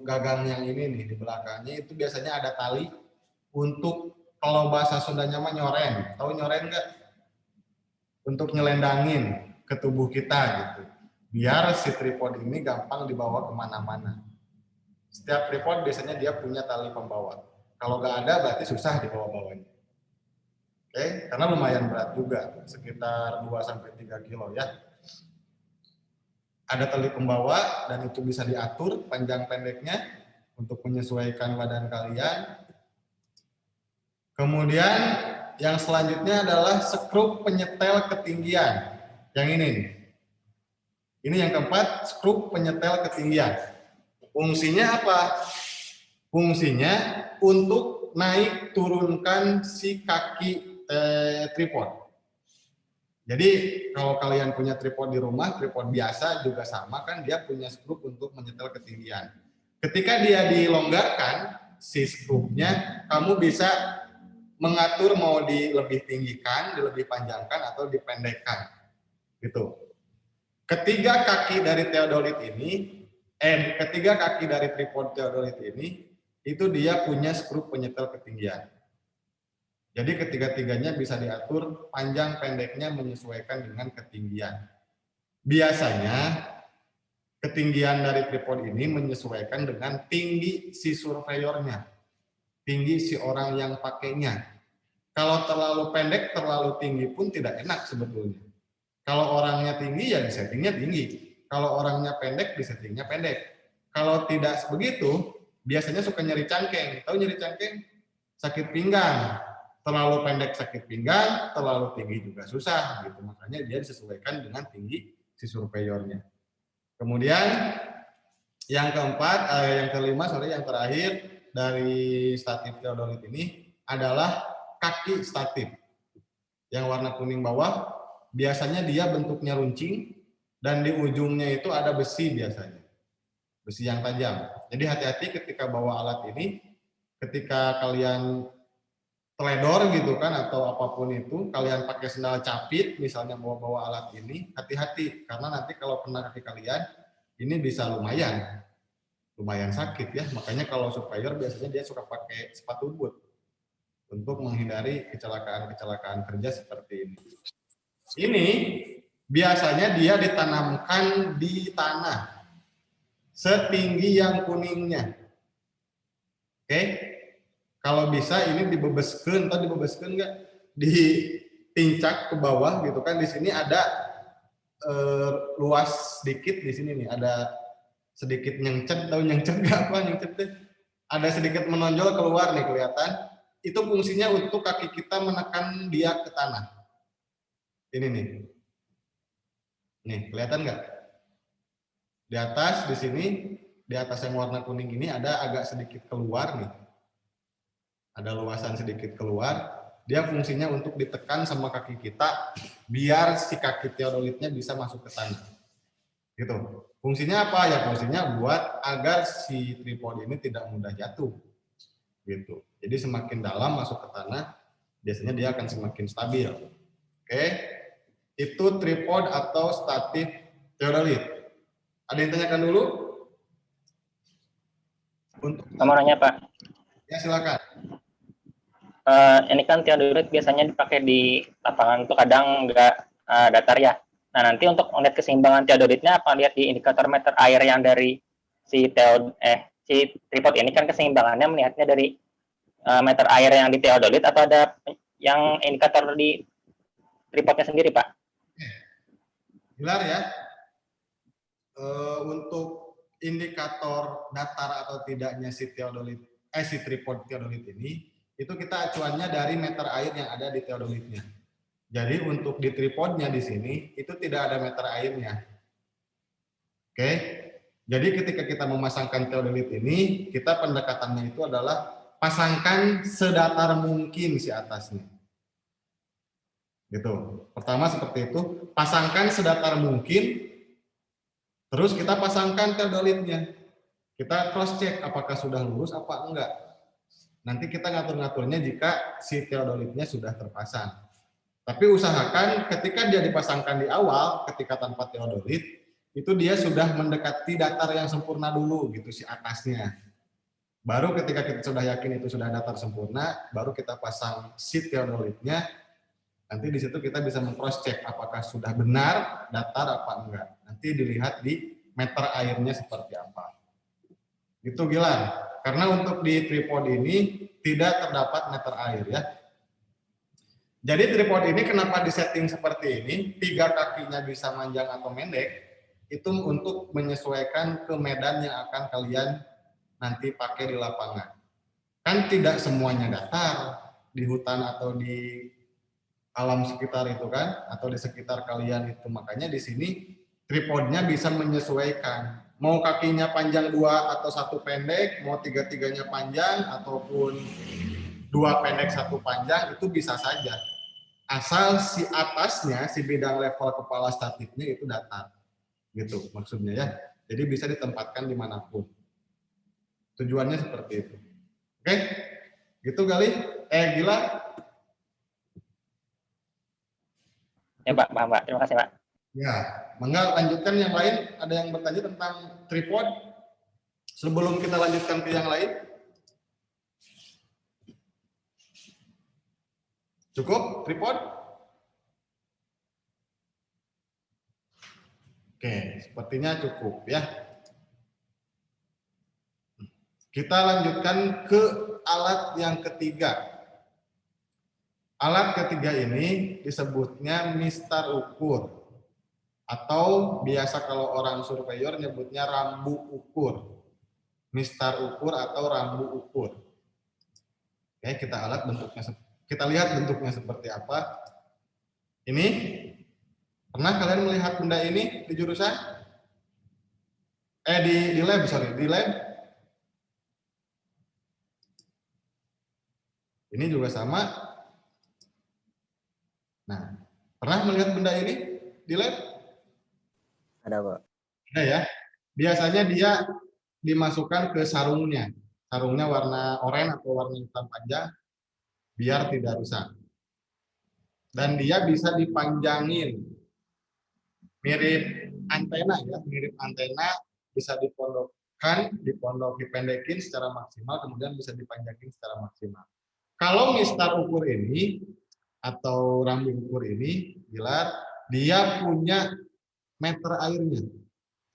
gagang yang ini nih, di belakangnya itu biasanya ada tali untuk kalau bahasa Sundanya mah nyoren. Tahu nyoren nggak? Untuk nyelendangin ke tubuh kita gitu. Biar si tripod ini gampang dibawa kemana-mana. Setiap tripod biasanya dia punya tali pembawa. Kalau nggak ada berarti susah dibawa-bawanya. Oke, karena lumayan berat juga, sekitar 2-3 kilo ya. Ada tali pembawa dan itu bisa diatur panjang pendeknya untuk menyesuaikan badan kalian. Kemudian yang selanjutnya adalah skrup penyetel ketinggian. Yang ini nih. Ini yang keempat, skrup penyetel ketinggian. Fungsinya apa? Fungsinya untuk naik turunkan si kaki tripod. Jadi kalau kalian punya tripod di rumah, tripod biasa juga sama kan, dia punya skrup untuk menyetel ketinggian. Ketika dia dilonggarkan si skrupnya, kamu bisa mengatur mau lebih tinggikan, lebih panjangkan atau dipendekkan. Gitu. Ketiga kaki dari teodolit ini, ketiga kaki dari tripod teodolit ini, itu dia punya skrup penyetel ketinggian. Jadi ketiga-tiganya bisa diatur panjang pendeknya menyesuaikan dengan ketinggian. Biasanya ketinggian dari tripod ini menyesuaikan dengan tinggi si surveyornya, tinggi si orang yang pakainya. Kalau terlalu pendek, terlalu tinggi pun tidak enak sebetulnya. Kalau orangnya tinggi ya disettingnya tinggi. Kalau orangnya pendek disettingnya pendek. Kalau tidak begitu, biasanya suka nyeri cangkeng. Tahu nyeri cangkeng? Sakit pinggang. Terlalu pendek sakit pinggang, terlalu tinggi juga susah gitu. Makanya dia disesuaikan dengan tinggi si surveyornya. Kemudian yang keempat, yang kelima, yang terakhir dari statif teodolit ini adalah kaki statif. Yang warna kuning bawah, biasanya dia bentuknya runcing dan di ujungnya itu ada besi biasanya. Besi yang tajam. Jadi hati-hati ketika bawa alat ini, ketika kalian teledor gitu kan atau apapun itu, kalian pakai sendal capit misalnya bawa alat ini, hati-hati karena nanti kalau kena kaki kalian ini bisa lumayan sakit ya. Makanya kalau surveyor biasanya dia suka pakai sepatu boot untuk menghindari kecelakaan kerja seperti ini. Ini biasanya dia ditanamkan di tanah setinggi yang kuningnya. Oke? Kalau bisa ini dibebeskeun, atau dibebeskeun enggak? Ditincak ke bawah gitu kan. Di sini ada luas sedikit di sini nih, ada sedikit nyengcet, tahu nyengcet enggak apa nyengcet deh? Ada sedikit menonjol keluar nih kelihatan. Itu fungsinya untuk kaki kita menekan dia ke tanah. Ini nih. Nih, kelihatan enggak? Di atas di sini, di atas yang warna kuning ini ada agak sedikit keluar nih. Ada luasan sedikit keluar, dia fungsinya untuk ditekan sama kaki kita biar si kaki teodolitnya bisa masuk ke tanah. Gitu. Fungsinya apa? Ya fungsinya buat agar si tripod ini tidak mudah jatuh. Gitu. Jadi semakin dalam masuk ke tanah, biasanya dia akan semakin stabil. Oke. Itu tripod atau statif teodolit. Ada yang tanyakan dulu? Untuk nomornya Pak. Ya silakan. Ini kan teodolit biasanya dipakai di lapangan tuh kadang nggak datar ya. Nah nanti untuk melihat keseimbangan teodolitnya apa lihat di indikator meter air yang dari si tripod ini kan keseimbangannya melihatnya dari meter air yang di teodolit atau ada yang indikator di tripodnya sendiri Pak? Jelas ya. Untuk indikator datar atau tidaknya si teodolit, si tripod teodolit ini, itu kita acuannya dari meter air yang ada di teodolitnya. Jadi untuk di tripodnya di sini itu tidak ada meter airnya. Oke. Jadi ketika kita memasangkan teodolit ini, kita pendekatannya itu adalah pasangkan sedatar mungkin si atasnya. Gitu. Pertama seperti itu, pasangkan sedatar mungkin. Terus kita pasangkan teodolitnya. Kita cross check apakah sudah lurus apa enggak. Nanti kita ngatur-ngaturnya jika si teodolitnya sudah terpasang. Tapi usahakan ketika dia dipasangkan di awal, ketika tanpa teodolit, itu dia sudah mendekati datar yang sempurna dulu gitu si atasnya. Baru ketika kita sudah yakin itu sudah datar sempurna, baru kita pasang si teodolitnya. Nanti di situ kita bisa meng-cross check apakah sudah benar datar apa enggak. Nanti dilihat di meter airnya seperti apa. Itu Gilang. Karena untuk di tripod ini tidak terdapat meter air ya. Jadi tripod ini kenapa disetting seperti ini? 3 kakinya bisa panjang atau pendek. Itu untuk menyesuaikan ke medan yang akan kalian nanti pakai di lapangan. Kan tidak semuanya datar di hutan atau di alam sekitar itu kan, atau di sekitar kalian itu. Makanya di sini tripodnya bisa menyesuaikan. Mau kakinya panjang 2 atau 1 pendek, mau 3-3-nya panjang ataupun 2 pendek 1 panjang, itu bisa saja. Asal si atasnya, si bidang level kepala statiknya itu datar. Gitu maksudnya ya. Jadi bisa ditempatkan dimanapun. Tujuannya seperti itu. Oke? Gitu kali. Gila. Ya Pak, paham Pak. Terima kasih Pak. Ya, mangga lanjutkan yang lain. Ada yang bertanya tentang tripod? Sebelum kita lanjutkan ke yang lain. Cukup tripod? Oke, sepertinya cukup ya. Kita lanjutkan ke alat yang ketiga. Alat ketiga ini disebutnya mistar ukur. Atau biasa kalau orang surveyor nyebutnya rambu ukur. Mistar ukur atau rambu ukur. Oke, kita lihat bentuknya seperti apa. Ini pernah kalian melihat benda ini di jurusan? Di lab, sorry, di lab. Ini juga sama. Nah, pernah melihat benda ini di lab? Ada, Pak. Ada ya. Biasanya dia dimasukkan ke sarungnya. Sarungnya warna oranye atau warna hitam panjang biar tidak rusak. Dan dia bisa dipanjangin. Mirip antena ya, mirip antena, bisa dipendekin secara maksimal, kemudian bisa dipanjangin secara maksimal. Kalau mistar ukur ini atau rambu ukur ini, dia punya meter airnya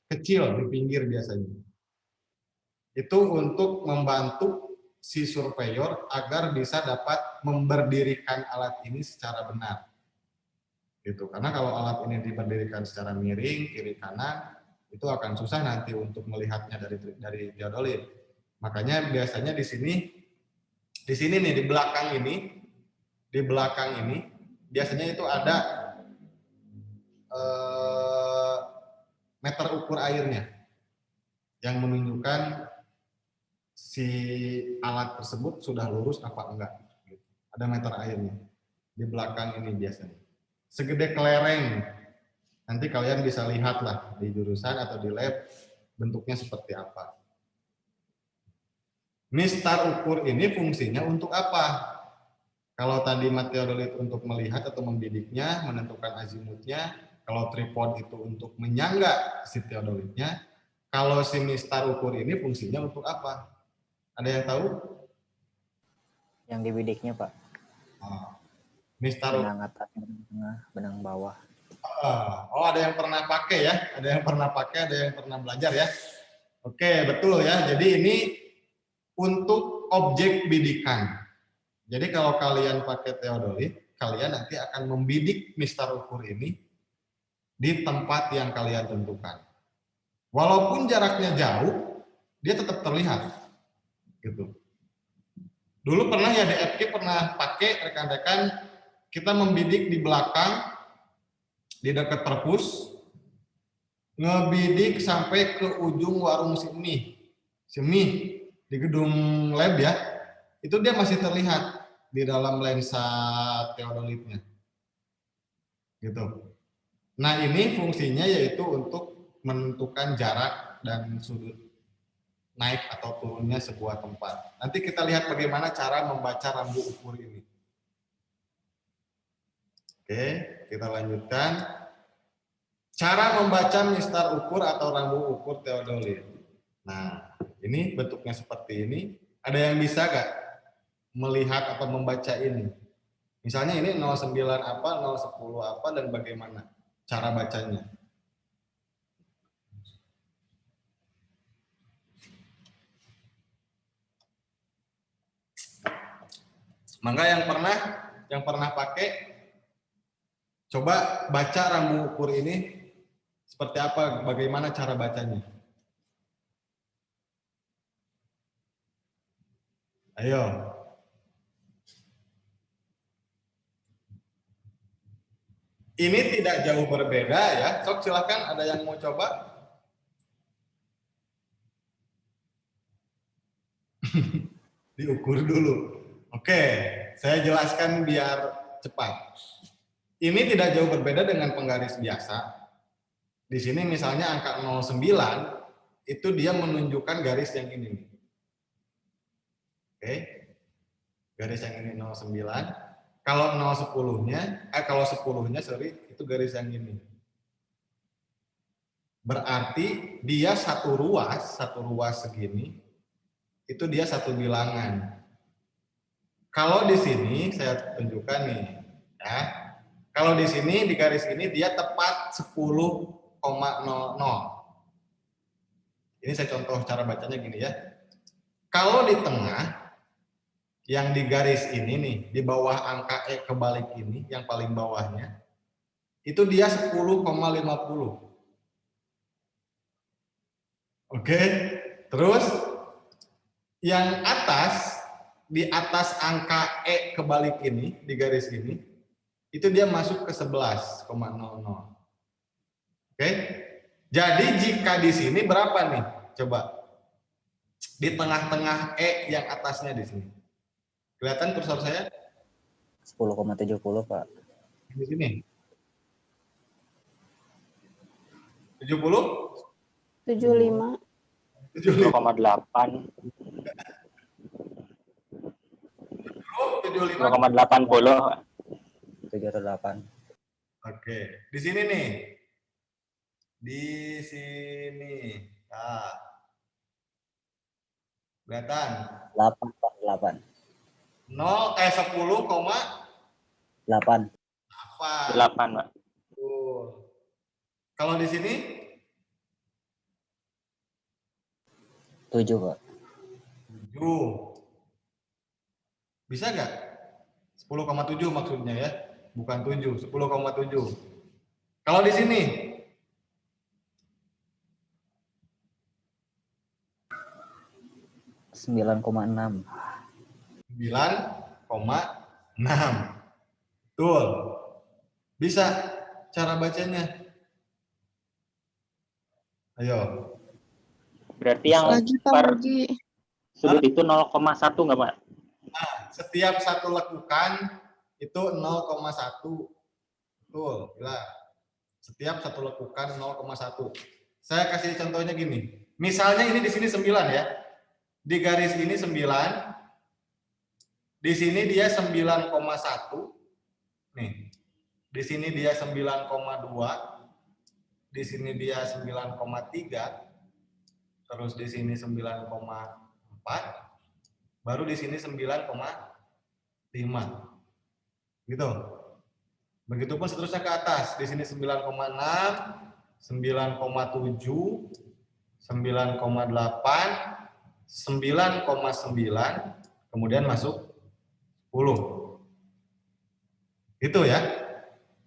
kecil di pinggir biasanya. Itu untuk membantu si surveyor agar bisa dapat memberdirikan alat ini secara benar. Gitu. Karena kalau alat ini diberdirikan secara miring kiri kanan, itu akan susah nanti untuk melihatnya dari teodolit. Makanya biasanya di sini nih, di belakang ini biasanya itu ada meter ukur airnya yang menunjukkan si alat tersebut sudah lurus apa enggak. Ada meter airnya di belakang ini biasanya. Segede kelereng. Nanti kalian bisa lihat lah di jurusan atau di lab bentuknya seperti apa. Mistar ukur ini fungsinya untuk apa? Kalau tadi teodolit untuk melihat atau membidiknya, menentukan azimutnya, kalau tripod itu untuk menyangga si teodolitnya, kalau si mistar ukur ini fungsinya untuk apa? Ada yang tahu? Yang dibidiknya, Pak. Mistar benang atas, benang tengah, benang bawah. Oh, ada yang pernah pakai ya? Ada yang pernah pakai, ada yang pernah belajar ya? Oke, betul ya. Jadi ini untuk objek bidikan. Jadi kalau kalian pakai teodolit, kalian nanti akan membidik mistar ukur ini di tempat yang kalian tentukan. Walaupun jaraknya jauh, dia tetap terlihat. Gitu. Dulu pernah ya di FK pernah pakai rekan-rekan, kita membidik di belakang, di dekat perpus, ngebidik sampai ke ujung warung Simi di gedung lab ya, itu dia masih terlihat di dalam lensa teodolitnya. Gitu. Nah ini fungsinya yaitu untuk menentukan jarak dan sudut naik atau turunnya sebuah tempat. Nanti kita lihat bagaimana cara membaca rambu ukur ini. Oke, kita lanjutkan. Cara membaca mistar ukur atau rambu ukur teodolit. Nah, ini bentuknya seperti ini. Ada yang bisa nggak melihat atau membaca ini? Misalnya ini 09 apa, 010 apa, dan bagaimana cara bacanya? Maka yang pernah pakai, coba baca rambu ukur ini seperti apa, bagaimana cara bacanya? Ayo. Ini tidak jauh berbeda ya. Sok silakan, ada yang mau coba? Diukur dulu. Oke, saya jelaskan biar cepat. Ini tidak jauh berbeda dengan penggaris biasa. Di sini misalnya angka 09 itu dia menunjukkan garis yang ini. Oke. Garis yang ini 09. Kalau 10-nya, kalau 10-nya sorry, itu garis yang ini. Berarti dia satu ruas segini, itu dia satu bilangan. Kalau di sini saya tunjukkan nih, ya. Kalau di sini di garis ini dia tepat 10,00. Ini saya contoh cara bacanya gini ya. Kalau di tengah yang di garis ini nih, di bawah angka E kebalik ini, yang paling bawahnya, itu dia 10,50. Oke, terus yang atas, di atas angka E kebalik ini, di garis ini, itu dia masuk ke 11,00. Oke, jadi jika di sini berapa nih? Coba, di tengah-tengah E yang atasnya di sini. Kelihatan kursor saya? 10,70 Pak. Di sini. 70? 75. 0,8. 0,80. 78. Oke, di sini nih. Di sini. Nah. Kelihatan? 8 Pak, 8. 10,8. 8, Pak. Kalau di sini 7 Pak. 7. Bisa nggak? 10,7 maksudnya ya, bukan 7, 10,7. Kalau di sini 9,6. 9,6. Betul. Bisa cara bacanya. Ayo. Berarti yang per sudut itu 0,1 nggak, Pak? Nah, setiap satu lekukan itu 0,1. Betul, gila. Setiap satu lekukan 0,1. Saya kasih contohnya gini. Misalnya ini di sini 9 ya. Di garis ini 9. Di sini dia 9,1. Nih. Di sini dia 9,2. Di sini dia 9,3. Terus di sini 9,4. Baru di sini 9,5. Gitu. Begitupun seterusnya ke atas. Di sini 9,6, 9,7, 9,8, 9,9, kemudian masuk 10. Gitu ya.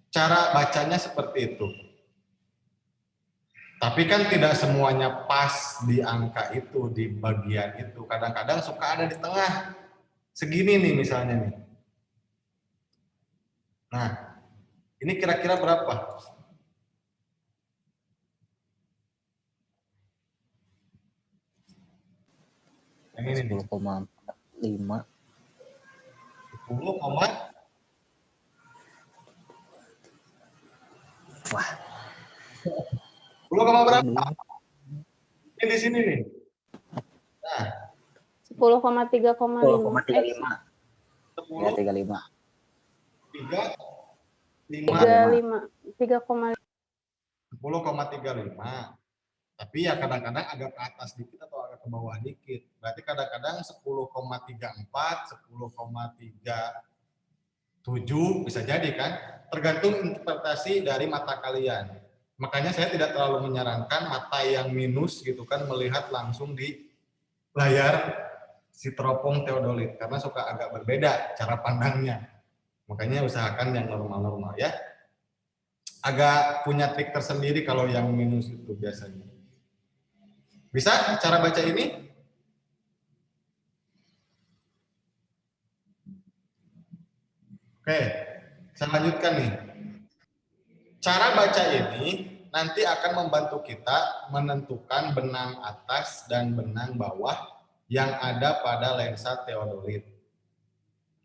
Cara bacanya seperti itu. Tapi kan tidak semuanya pas di angka itu, di bagian itu. Kadang-kadang suka ada di tengah. Segini nih misalnya nih. Nah, ini kira-kira berapa? Yang ini 10,5. 10, wah. 10, berapa? Ini di sini nih. Nah, 10,3,5. 10,35. 10, 35. 3,5. 3,5. 10,35. Tapi ya kadang-kadang agak ke atas dikit atau agak ke bawah dikit. Berarti kadang-kadang 10,34, 10,37 bisa jadi kan. Tergantung interpretasi dari mata kalian. Makanya saya tidak terlalu menyarankan mata yang minus gitu kan melihat langsung di layar si teropong teodolit. Karena suka agak berbeda cara pandangnya. Makanya usahakan yang normal-normal ya. Agak punya trik tersendiri kalau yang minus itu biasanya. Bisa cara baca ini? Oke, saya lanjutkan nih. Cara baca ini nanti akan membantu kita menentukan benang atas dan benang bawah yang ada pada lensa teodolit.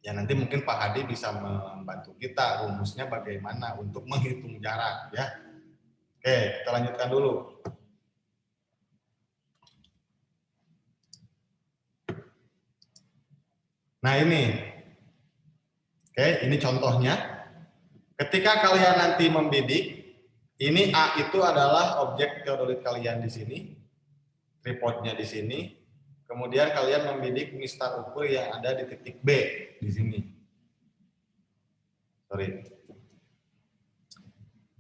Ya nanti mungkin Pak Hadi bisa membantu kita rumusnya bagaimana untuk menghitung jarak ya. Oke, kita lanjutkan dulu. Nah ini, oke, ini contohnya. Ketika kalian nanti membidik, ini A itu adalah objek teodolit kalian di sini, tripodnya di sini. Kemudian kalian membidik mistar ukur yang ada di titik B di sini. Sorry.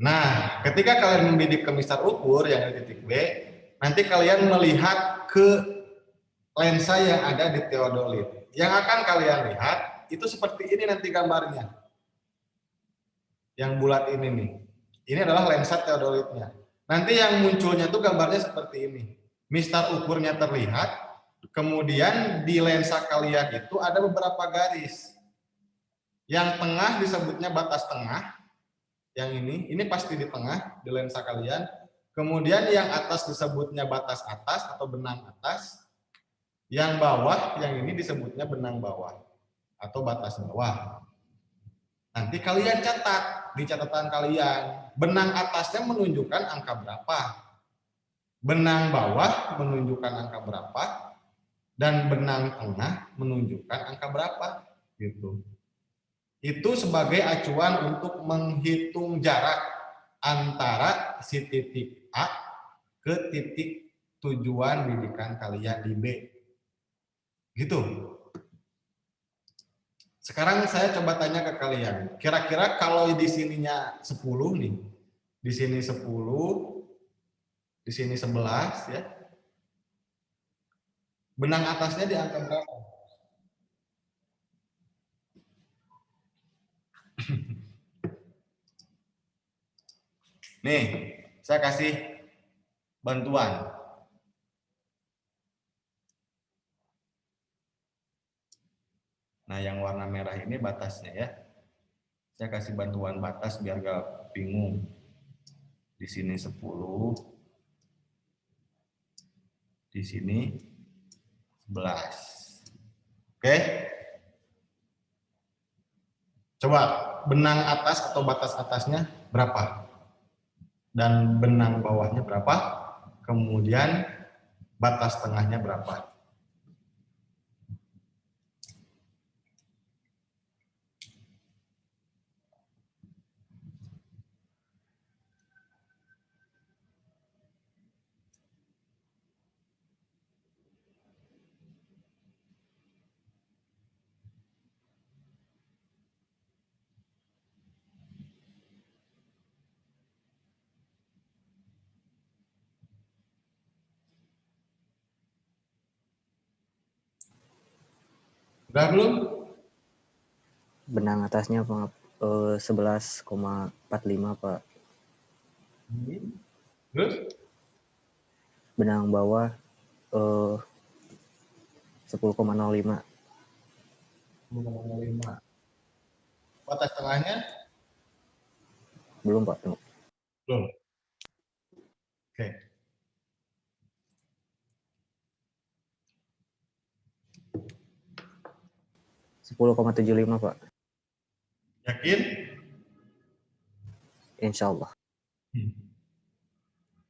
Nah, ketika kalian membidik ke mistar ukur yang ada di titik B, nanti kalian melihat ke lensa yang ada di teodolit. Yang akan kalian lihat itu seperti ini nanti gambarnya. Yang bulat ini nih. Ini adalah lensa teodolitnya. Nanti yang munculnya tuh gambarnya seperti ini. Mistar ukurnya terlihat, kemudian di lensa kalian itu ada beberapa garis. Yang tengah disebutnya batas tengah. Yang ini pasti di tengah di lensa kalian. Kemudian yang atas disebutnya batas atas atau benang atas. Yang bawah, yang ini disebutnya benang bawah atau batas bawah. Nanti kalian catat di catatan kalian. Benang atasnya menunjukkan angka berapa. Benang bawah menunjukkan angka berapa. Dan benang tengah menunjukkan angka berapa. Gitu. Itu sebagai acuan untuk menghitung jarak antara si titik A ke titik tujuan bidikan kalian di B. Gitu. Sekarang saya coba tanya ke kalian. Kira-kira kalau di sininya 10 nih. Di sini 10, di sini 11 ya. Benang atasnya di angka berapa? Nih, saya kasih bantuan. Nah, yang warna merah ini batasnya ya. Saya kasih bantuan batas biar gak bingung. Di sini 10. Di sini 11. Oke? Coba benang atas atau batas atasnya berapa? Dan benang bawahnya berapa? Kemudian batas tengahnya berapa? Udah belum? Benang atasnya Pak 11,45 Pak. Terus? Benang bawah 10,05. 10,05. Batas tengahnya? Belum Pak. Belum. Oke. $10,75 Pak. Yakin? Insya Allah.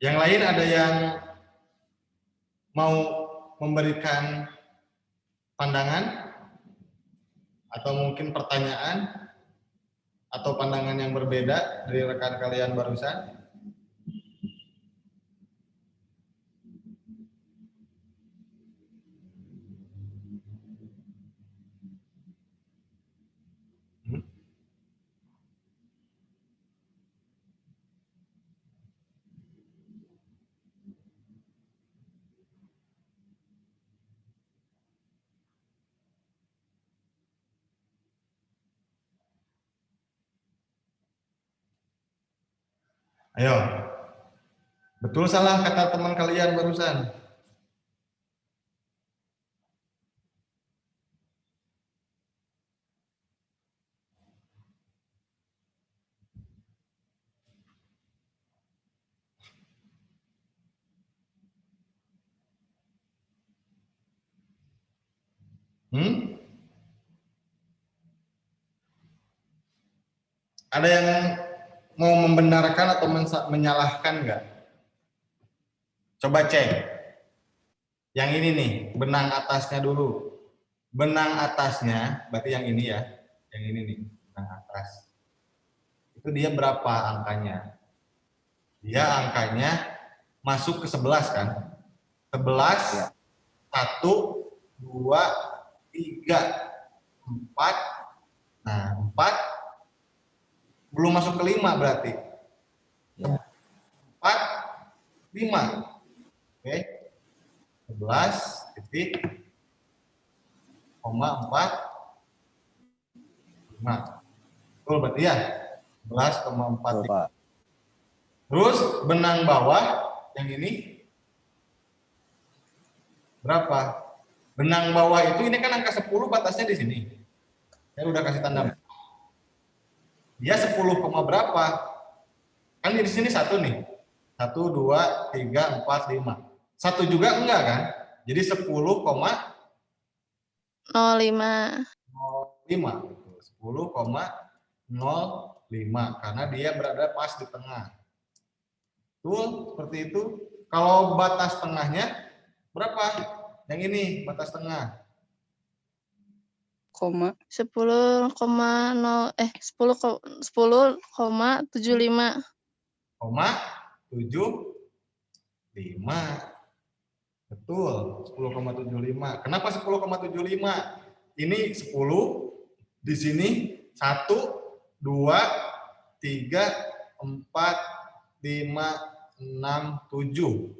Yang lain ada yang mau memberikan pandangan atau mungkin pertanyaan atau pandangan yang berbeda dari rekan kalian barusan? Hmm? Ayo. Betul salah kata teman kalian barusan? Hmm? Ada yang mau membenarkan atau menyalahkan nggak? Coba cek. Yang ini nih, benang atasnya dulu. Benang atasnya, berarti yang ini ya. Yang ini nih, benang atas. Itu dia berapa angkanya? Dia angkanya masuk ke 11 kan? 11, 1, 2, 3, 4. Nah, 4 belum masuk ke 5 berarti. 4, 5. Oke. 11 titik, 4, 5. Betul berarti ya? 11,4. Pak. Terus benang bawah yang ini berapa? Benang bawah itu ini kan angka 10 batasnya di sini. Saya udah kasih tanda. Dia 10, berapa? Kan di sini 1 nih. 1, 2, 3, 4, 5. 1 juga enggak kan? Jadi 10,05. 10,05 karena dia berada pas di tengah. Tuh, seperti itu. Kalau batas tengahnya berapa? Yang ini batas tengah. 10,75. 0,75. Betul, 10,75. Kenapa 10,75? Ini 10, di sini 1, 2, 3, 4, 5, 6, 7.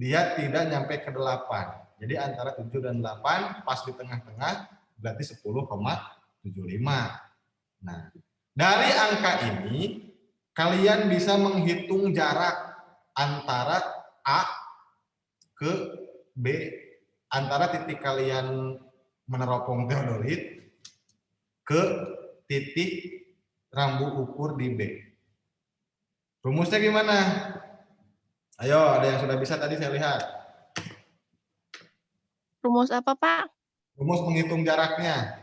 Dia tidak nyampe ke 8. Jadi antara 7 dan 8 pas di tengah-tengah berarti 10,75. Nah, dari angka ini kalian bisa menghitung jarak antara A ke B, antara titik kalian meneropong teodolit ke titik rambu ukur di B. Rumusnya gimana? Ayo, ada yang sudah bisa tadi saya lihat. Rumus apa, Pak? Rumus menghitung jaraknya.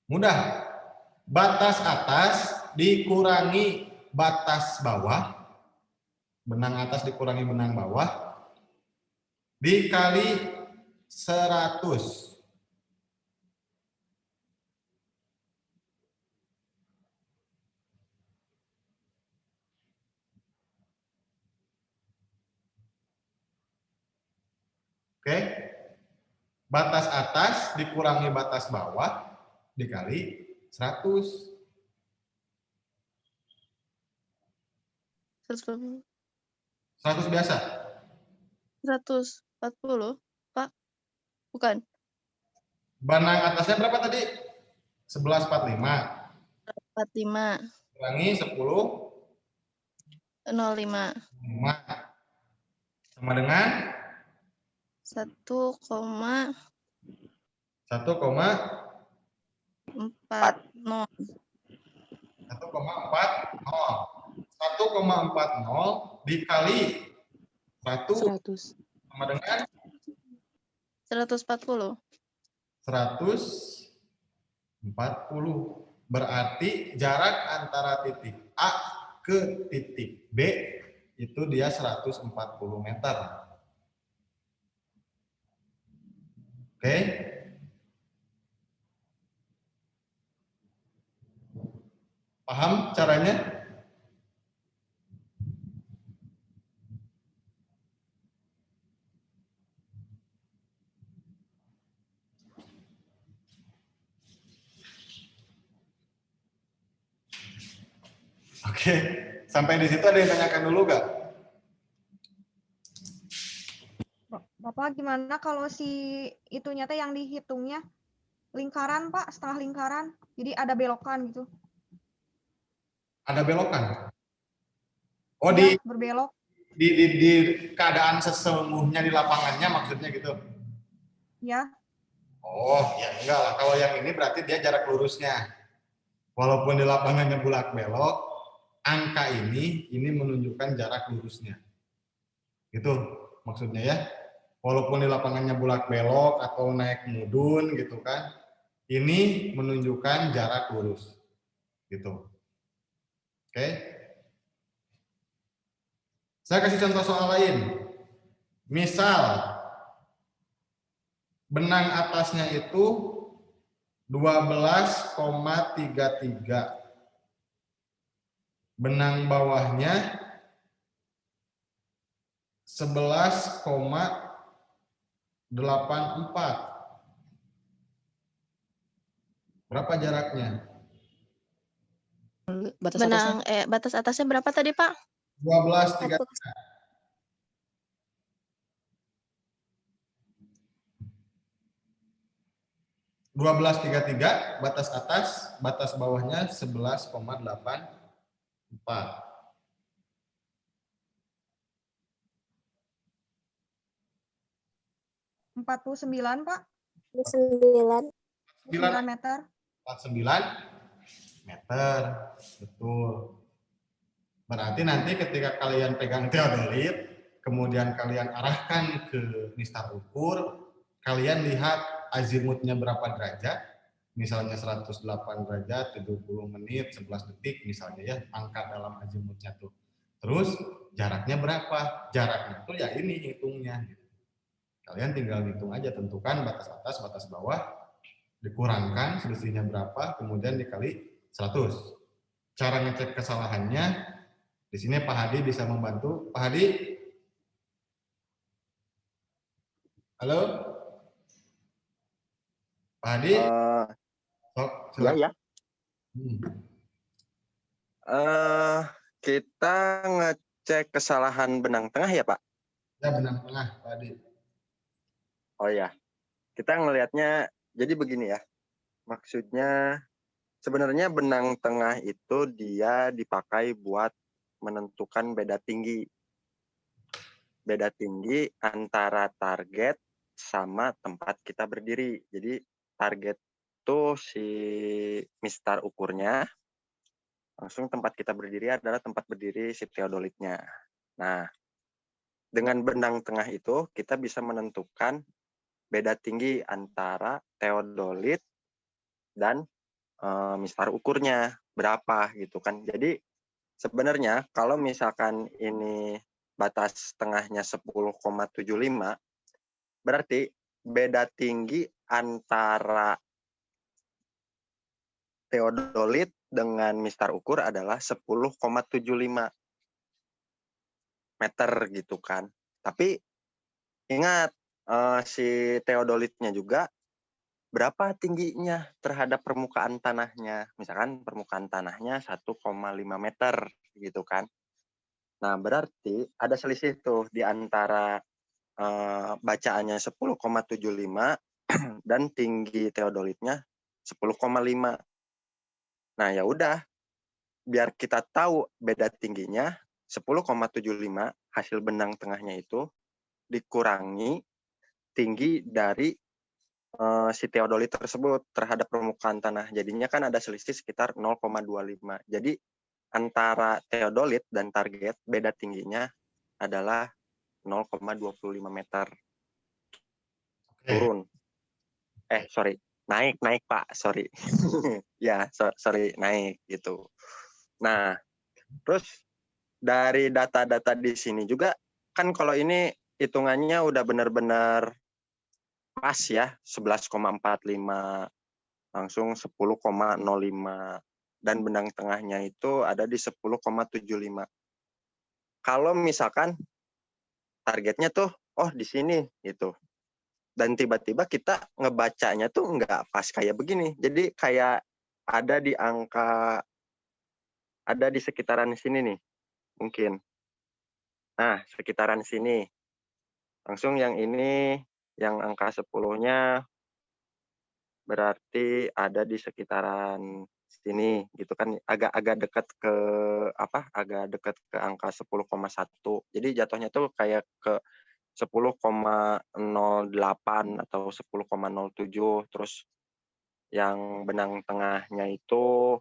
Mudah. Batas atas dikurangi batas bawah. Benang atas dikurangi benang bawah. Dikali 100. Oke. Batas atas dikurangi batas bawah dikali 100. 100 biasa. 140, Pak. Bukan. Benang atasnya berapa tadi? 11,45. 45. Kurangi 10. 05. 5. Sama dengan 1,40. 1,40 dikali 100 sama dengan 140. 140. Berarti jarak antara titik A ke titik B itu dia 140 meter. Oke. Paham caranya? Oke, sampai di situ ada yang tanyakan dulu nggak? Bapak gimana kalau si itunya teh yang dihitungnya lingkaran Pak, setengah lingkaran, jadi ada belokan gitu. Ada belokan? Oh, Ya, berbelok. di keadaan sesungguhnya di lapangannya maksudnya gitu? Ya. Oh, ya enggak lah. Kalau yang ini berarti dia jarak lurusnya. Walaupun di lapangannya bulak belok, angka ini menunjukkan jarak lurusnya. Gitu maksudnya ya. Walaupun di lapangannya bulak belok atau naik mudun gitu kan, ini menunjukkan jarak lurus. Gitu. Oke. Saya kasih contoh soal lain. Misal benang atasnya itu 12,33. Benang bawahnya 11,84. Berapa jaraknya? Batas atasnya berapa tadi, Pak? 12,33. 12,33 batas atas, batas bawahnya 11,84. 49 Pak. 9. 9 meter. 49 meter, betul. Berarti nanti ketika kalian pegang teodolit, kemudian kalian arahkan ke mistar ukur, kalian lihat azimutnya berapa derajat, misalnya 108 derajat, 70 menit, 11 detik misalnya ya, angka dalam azimutnya tuh. Terus jaraknya berapa? Jaraknya tuh ya ini hitungnya. Kalian tinggal hitung aja, tentukan batas atas, batas bawah, dikurangkan selisihnya berapa, kemudian dikali 100. Cara ngecek kesalahannya, di sini Pak Hadi bisa membantu. Pak Hadi? Halo? Pak Hadi? Ya, ya. Kita ngecek kesalahan benang tengah ya, Pak? Ya, benang tengah, Pak Hadi. Oh ya, kita ngelihatnya jadi begini ya. Maksudnya sebenarnya benang tengah itu dia dipakai buat menentukan beda tinggi. Beda tinggi antara target sama tempat kita berdiri. Jadi target itu si mistar ukurnya, langsung tempat kita berdiri adalah tempat berdiri si teodolitnya. Nah, dengan benang tengah itu kita bisa menentukan beda tinggi antara teodolit dan mistar ukurnya berapa gitu kan. Jadi sebenarnya kalau misalkan ini batas tengahnya 10,75, berarti beda tinggi antara teodolit dengan mistar ukur adalah 10,75 meter gitu kan. Tapi ingat si teodolitnya juga berapa tingginya terhadap permukaan tanahnya. Misalkan permukaan tanahnya 1,5 meter gitu kan. Nah, berarti ada selisih tuh di antara bacaannya 10,75 dan tinggi teodolitnya 10,5. Nah, ya udah, biar kita tahu beda tingginya 10,75 hasil benang tengahnya itu dikurangi tinggi dari si teodolit tersebut terhadap permukaan tanah. Jadinya kan ada selisih sekitar 0,25. Jadi antara teodolit dan target beda tingginya adalah 0,25 meter. Turun. Naik Pak, sorry. Ya, sorry, naik gitu. Nah, terus dari data-data di sini juga kan kalau ini hitungannya udah benar-benar pas ya, 11,45 langsung 10,05 dan benang tengahnya itu ada di 10,75. Kalau misalkan targetnya tuh di sini gitu. Dan tiba-tiba kita ngebacanya tuh nggak pas kayak begini. Jadi kayak ada di angka ada di sekitaran sini nih, mungkin. Nah, sekitaran sini. Langsung yang ini, yang angka 10-nya berarti ada di sekitaran sini gitu kan, agak dekat ke agak dekat ke angka 10,1. Jadi jatuhnya tuh kayak ke 10,08 atau 10,07. Terus yang benang tengahnya itu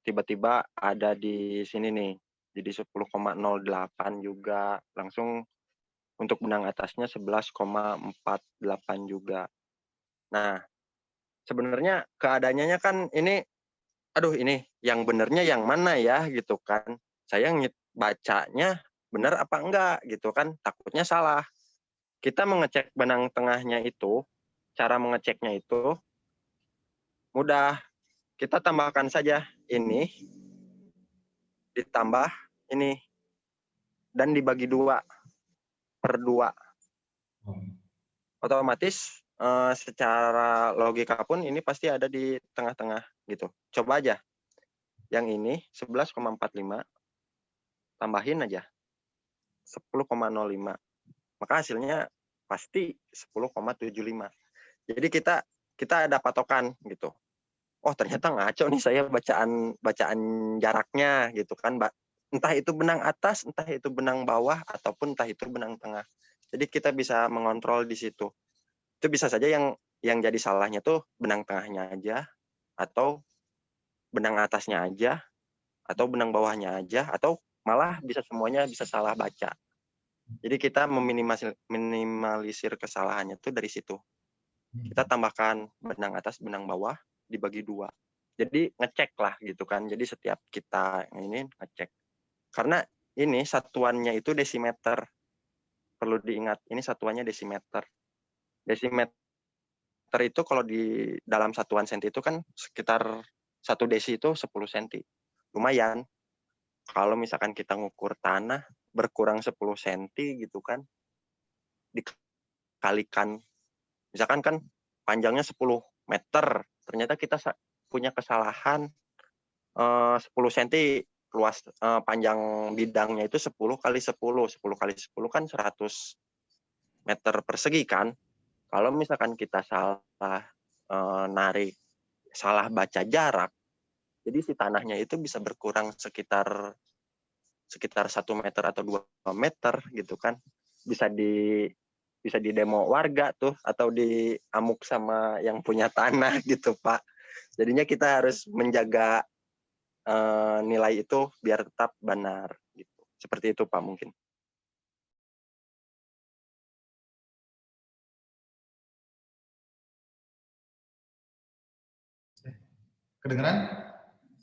tiba-tiba ada di sini nih, jadi 10,08 juga. Langsung untuk benang atasnya 11,48 juga. Nah, sebenarnya keadaannya kan ini, aduh ini yang benernya yang mana ya gitu kan. Saya bacanya benar apa enggak gitu kan, takutnya salah. Kita mengecek benang tengahnya itu, cara mengeceknya itu mudah. Kita tambahkan saja ini, ditambah ini, dan dibagi 2/2. Otomatis secara logika pun ini pasti ada di tengah-tengah gitu. Coba aja. Yang ini 11,45, tambahin aja 10,05. Maka hasilnya pasti 10,75. Jadi kita ada patokan gitu. Oh, ternyata ngaco nih saya bacaan jaraknya gitu kan. Entah itu benang atas, entah itu benang bawah, ataupun entah itu benang tengah. Jadi kita bisa mengontrol di situ. Itu bisa saja yang jadi salahnya tuh benang tengahnya aja, atau benang atasnya aja, atau benang bawahnya aja, atau malah bisa semuanya bisa salah baca. Jadi kita meminimalisir kesalahannya tuh dari situ. Kita tambahkan benang atas, benang bawah, dibagi 2. Jadi ngecek lah gitu kan. Jadi setiap kita ini ngecek. Karena ini satuannya itu desimeter. Perlu diingat, ini satuannya desimeter. Desimeter itu kalau di dalam satuan senti itu kan sekitar 1 desi itu 10 senti. Lumayan. Kalau misalkan kita ngukur tanah berkurang 10 senti gitu kan, dikalikan, misalkan kan panjangnya 10 meter, ternyata kita punya kesalahan 10 cm luas, panjang bidangnya itu 10 kali 10 kali 10 kan 100 meter persegi kan. Kalau misalkan kita salah salah baca jarak, jadi si tanahnya itu bisa berkurang sekitar 1 meter atau 2 meter gitu kan. Bisa di demo warga tuh, atau diamuk sama yang punya tanah gitu Pak. Jadinya kita harus menjaga nilai itu biar tetap benar gitu. Seperti itu Pak mungkin. Kedengeran?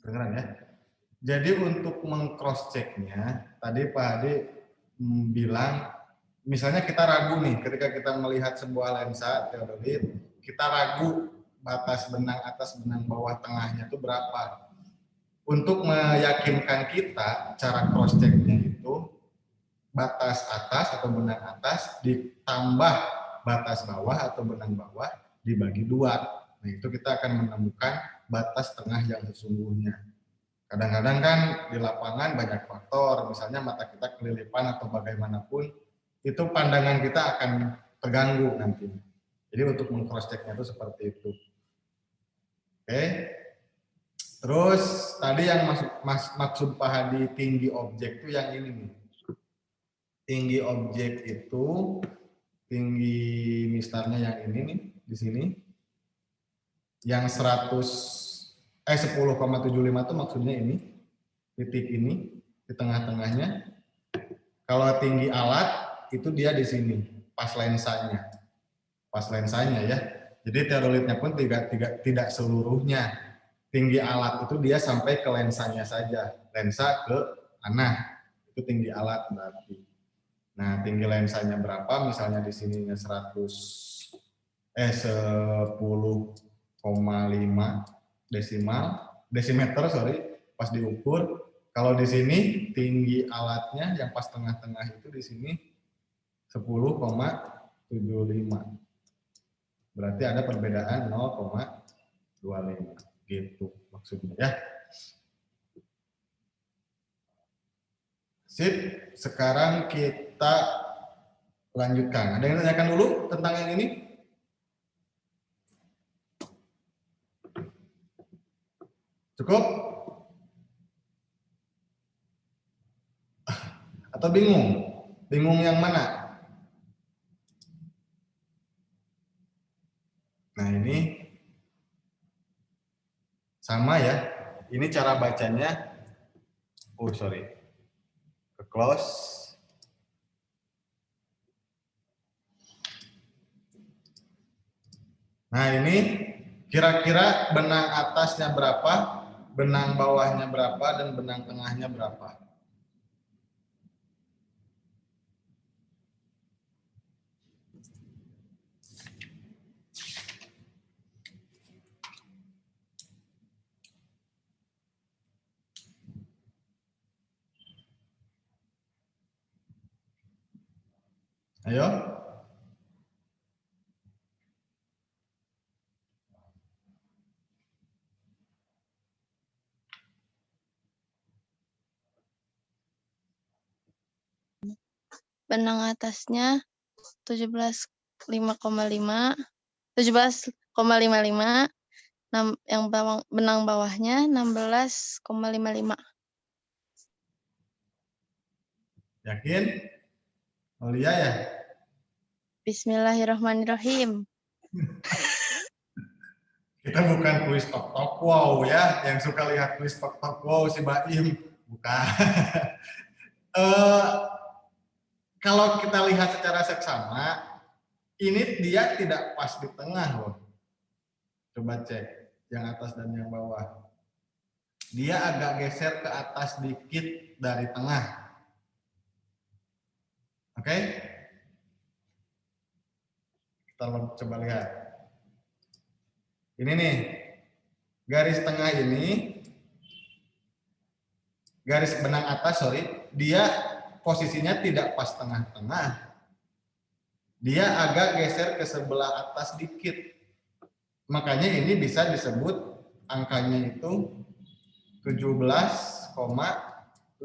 Kedengeran ya. Jadi untuk meng-cross check-nya, tadi Pak Hadi bilang, misalnya kita ragu nih, ketika kita melihat sebuah lensa teodolit, kita ragu batas benang atas, benang bawah, tengahnya itu berapa. Untuk meyakinkan kita, cara cross check-nya itu, batas atas atau benang atas ditambah batas bawah atau benang bawah dibagi 2. Nah, itu kita akan menemukan batas tengah yang sesungguhnya. Kadang-kadang kan di lapangan banyak faktor, misalnya mata kita kelilipan atau bagaimanapun, itu pandangan kita akan terganggu nantinya. Jadi untuk meng-cross check-nya itu seperti itu. Oke. Terus tadi yang maksud Pak Hadi tinggi objek itu yang ini nih. Tinggi objek itu, tinggi mistarnya yang ini nih, di sini. Yang 10,75 itu maksudnya ini, titik ini, di tengah-tengahnya. Kalau tinggi alat, itu dia di sini, pas lensanya. Pas lensanya ya. Jadi teodolitnya pun tidak seluruhnya. Tinggi alat itu dia sampai ke lensanya saja. Lensa ke tanah, itu tinggi alat berarti. Nah, tinggi lensanya berapa? Misalnya di sininya 10,5 desimeter, pas diukur. Kalau di sini tinggi alatnya yang pas tengah-tengah itu di sini 10,75. Berarti ada perbedaan 0,25 gitu maksudnya ya. Sip, sekarang kita lanjutkan. Ada yang tanyakan dulu tentang yang ini? Cukup? Atau bingung? Bingung yang mana? Nah ini sama ya. Ini cara bacanya. Oh sorry. Ke close. Nah ini kira-kira benang atasnya berapa, benang bawahnya berapa, dan benang tengahnya berapa. Ayo. Benang atasnya 17,55, 17,55, yang benang bawahnya 16,55. Yakin? Aulia ya? Bismillahirrahmanirrahim. Kita bukan kuis tok-tok wow ya, yang suka lihat kuis tok-tok wow si Baim. Bukan. Kalau kita lihat secara seksama, ini dia tidak pas di tengah loh. Coba cek yang atas dan yang bawah. Dia agak geser ke atas dikit dari tengah. Oke? Kita coba lihat. Ini nih, garis tengah ini, garis benang atas, sorry, dia posisinya tidak pas tengah-tengah. Dia agak geser ke sebelah atas dikit. Makanya ini bisa disebut angkanya itu 17,57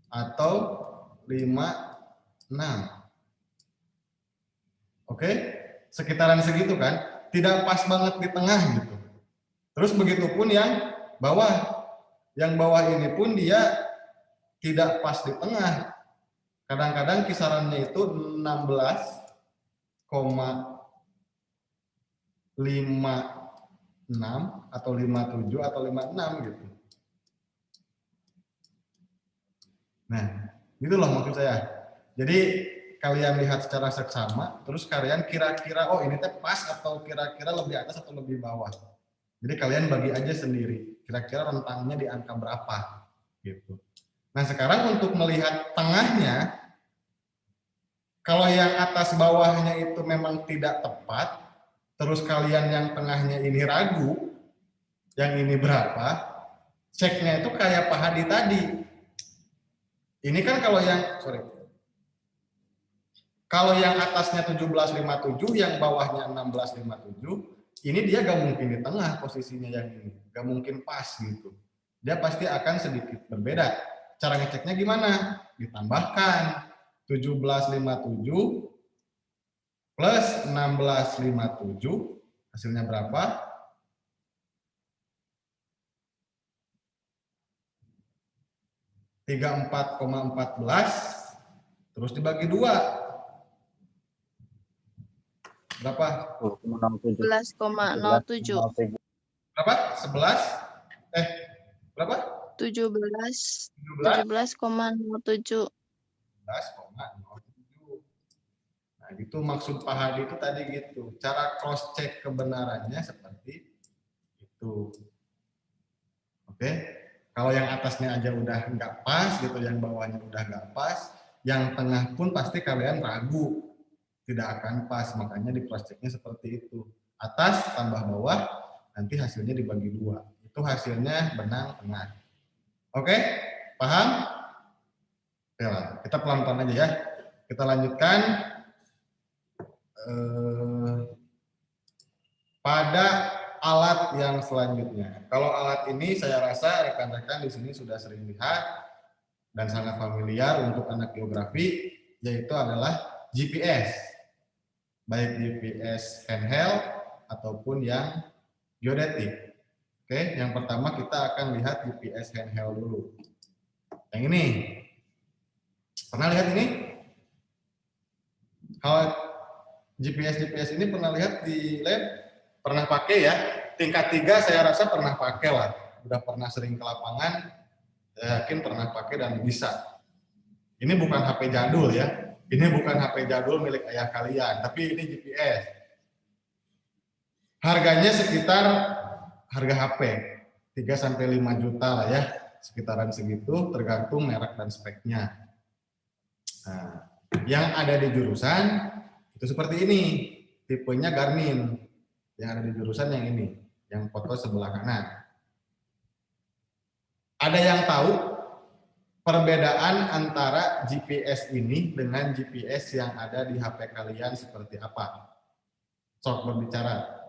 atau 56. Oke, sekitaran segitu kan, tidak pas banget di tengah gitu. Terus begitupun yang bawah. Yang bawah ini pun dia tidak pas di tengah. Kadang-kadang kisarannya itu 16,56 atau 57 atau 56 gitu. Nah, gitu loh maksud saya. Jadi kalian lihat secara seksama, terus kalian kira-kira, oh ini teh pas atau kira-kira lebih atas atau lebih bawah. Jadi kalian bagi aja sendiri, kira-kira rentangnya di angka berapa, gitu. Nah sekarang untuk melihat tengahnya, kalau yang atas bawahnya itu memang tidak tepat, terus kalian yang tengahnya ini ragu, yang ini berapa, ceknya itu kayak Pak Hadi tadi. Ini kan kalau yang, kalau yang atasnya 17,57, yang bawahnya 16,57, ini dia gak mungkin di tengah posisinya yang ini. Gak mungkin pas gitu. Dia pasti akan sedikit berbeda. Cara ngeceknya gimana? Ditambahkan 17,57 plus 16,57, hasilnya berapa? 34,14, terus dibagi 2. Berapa? 11,07. Berapa? 11? Berapa? 17,07. 11,07. Nah, itu maksud Pak Hadi itu tadi gitu. Cara cross check kebenarannya seperti itu. Oke. Kalau yang atasnya aja udah nggak pas gitu, yang bawahnya udah nggak pas, yang tengah pun pasti kalian ragu tidak akan pas, makanya di cross checknya seperti itu. Atas tambah bawah, nanti hasilnya dibagi 2. Itu hasilnya benang tengah. Oke, paham? Oke lah, kita pelan-pelan aja ya. Kita lanjutkan. Pada alat yang selanjutnya. Kalau alat ini saya rasa rekan-rekan di sini sudah sering lihat dan sangat familiar untuk anak geografi, yaitu adalah GPS. Baik GPS handheld ataupun yang geodetik. Oke, yang pertama kita akan lihat GPS handheld dulu. Yang ini. Pernah lihat ini? Kalau GPS ini pernah lihat di lab? Pernah pakai ya? Tingkat 3 saya rasa pernah pakai lah. Udah pernah sering ke lapangan, saya yakin pernah pakai dan bisa. Ini bukan HP jadul ya. Ini bukan HP jadul milik ayah kalian, tapi ini GPS. Harganya sekitar harga HP 3-5 juta lah ya, sekitaran segitu tergantung merek dan speknya. Nah, yang ada di jurusan itu seperti ini, tipenya Garmin. Yang ada di jurusan yang ini, yang foto sebelah kanan. Ada yang tahu perbedaan antara GPS ini dengan GPS yang ada di HP kalian seperti apa? Sok berbicara.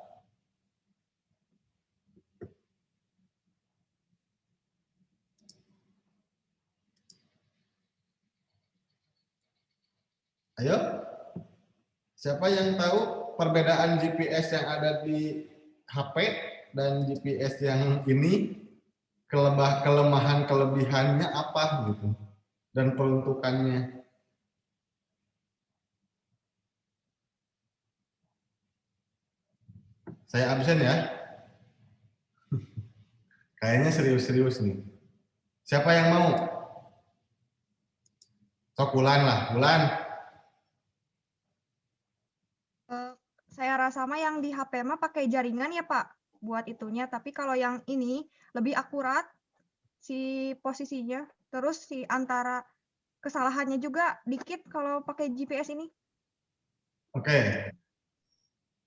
Ayo, siapa yang tahu perbedaan GPS yang ada di HP dan GPS yang ini, kelemahan kelebihannya apa gitu, dan peruntukannya? Saya absen ya. Kayaknya serius-serius nih. Siapa yang mau? Sok Bulan lah, Bulan. Saya rasa mah yang di HP mah pakai jaringan ya Pak buat itunya, tapi kalau yang ini lebih akurat si posisinya, terus si antara kesalahannya juga dikit kalau pakai GPS ini. Oke.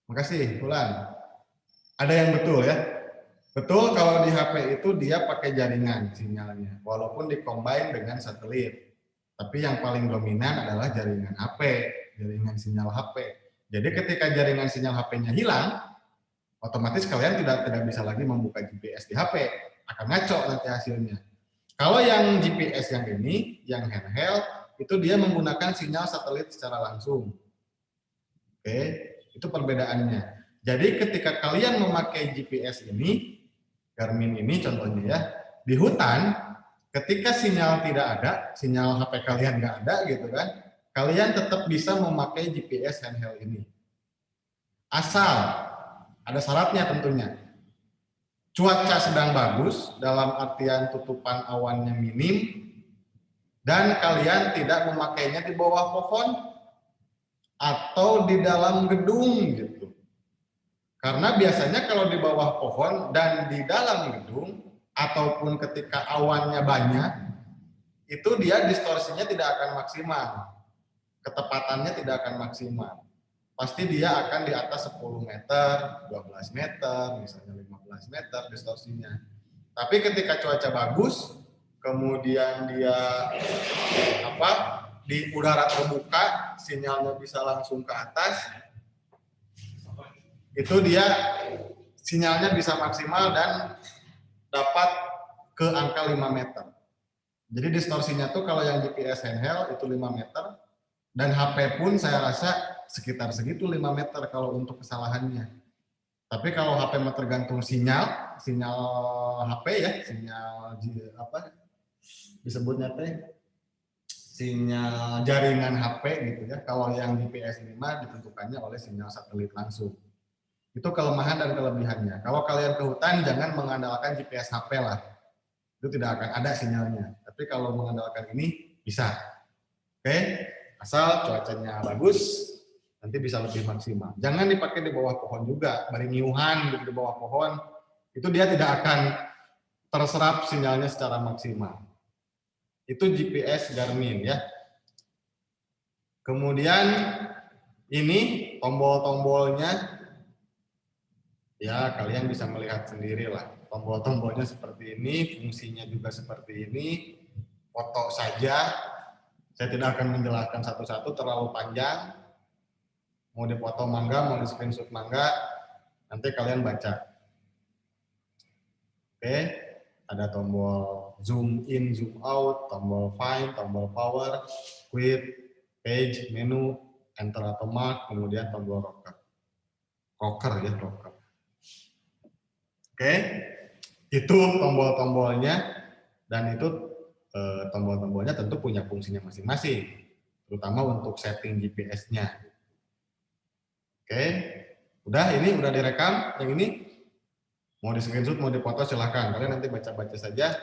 Makasih, Bulan. Ada yang betul ya? Betul, kalau di HP itu dia pakai jaringan sinyalnya, walaupun dikombin dengan satelit. Tapi yang paling dominan adalah jaringan HP, jaringan sinyal HP. Jadi ketika jaringan sinyal HP-nya hilang, otomatis kalian tidak bisa lagi membuka GPS di HP, akan ngaco nanti hasilnya. Kalau yang GPS yang ini, yang handheld, itu dia menggunakan sinyal satelit secara langsung. Oke, itu perbedaannya. Jadi ketika kalian memakai GPS ini, Garmin ini contohnya ya, di hutan, ketika sinyal tidak ada, sinyal HP kalian nggak ada gitu kan, kalian tetap bisa memakai GPS handheld ini. Asal ada syaratnya tentunya. Cuaca sedang bagus, dalam artian tutupan awannya minim, dan kalian tidak memakainya di bawah pohon atau di dalam gedung gitu. Karena biasanya kalau di bawah pohon dan di dalam gedung, ataupun ketika awannya banyak, itu dia distorsinya tidak akan maksimal. Ketepatannya tidak akan maksimal. Pasti dia akan di atas 10 meter, 12 meter, misalnya 15 meter distorsinya. Tapi ketika cuaca bagus, kemudian dia di udara terbuka, sinyalnya bisa langsung ke atas, itu dia sinyalnya bisa maksimal dan dapat ke angka 5 meter. Jadi distorsinya tuh kalau yang GPS handheld itu 5 meter, dan HP pun saya rasa sekitar segitu 5 meter kalau untuk kesalahannya. Tapi kalau HP mah tergantung sinyal HP ya, sinyal disebutnya teh sinyal jaringan HP gitu ya. Kalau yang GPS ini mah ditentukannya oleh sinyal satelit langsung. Itu kelemahan dan kelebihannya. Kalau kalian ke hutan jangan mengandalkan GPS HP lah. Itu tidak akan ada sinyalnya. Tapi kalau mengandalkan ini bisa. Oke? Asal cuacanya bagus, nanti bisa lebih maksimal. Jangan dipakai di bawah pohon juga, bari ngiuhan gitu di bawah pohon, itu dia tidak akan terserap sinyalnya secara maksimal. Itu GPS Garmin ya. Kemudian ini tombol-tombolnya, ya kalian bisa melihat sendiri lah. Tombol-tombolnya seperti ini, fungsinya juga seperti ini. Foto saja. Saya tidak akan menjelaskan satu-satu, terlalu panjang. Mau dipoto mangga, mau di screenshot mangga, nanti kalian baca. Oke, ada tombol zoom in, zoom out, tombol find, tombol power, quit, page, menu, enter atau mark, kemudian tombol rocker. Rocker ya, rocker. Oke, itu tombol-tombolnya, dan itu tombol-tombolnya tentu punya fungsinya masing-masing, terutama untuk setting GPS-nya. Oke, ini udah direkam, yang ini mau di screenshot, mau dipoto silahkan, kalian nanti baca-baca saja.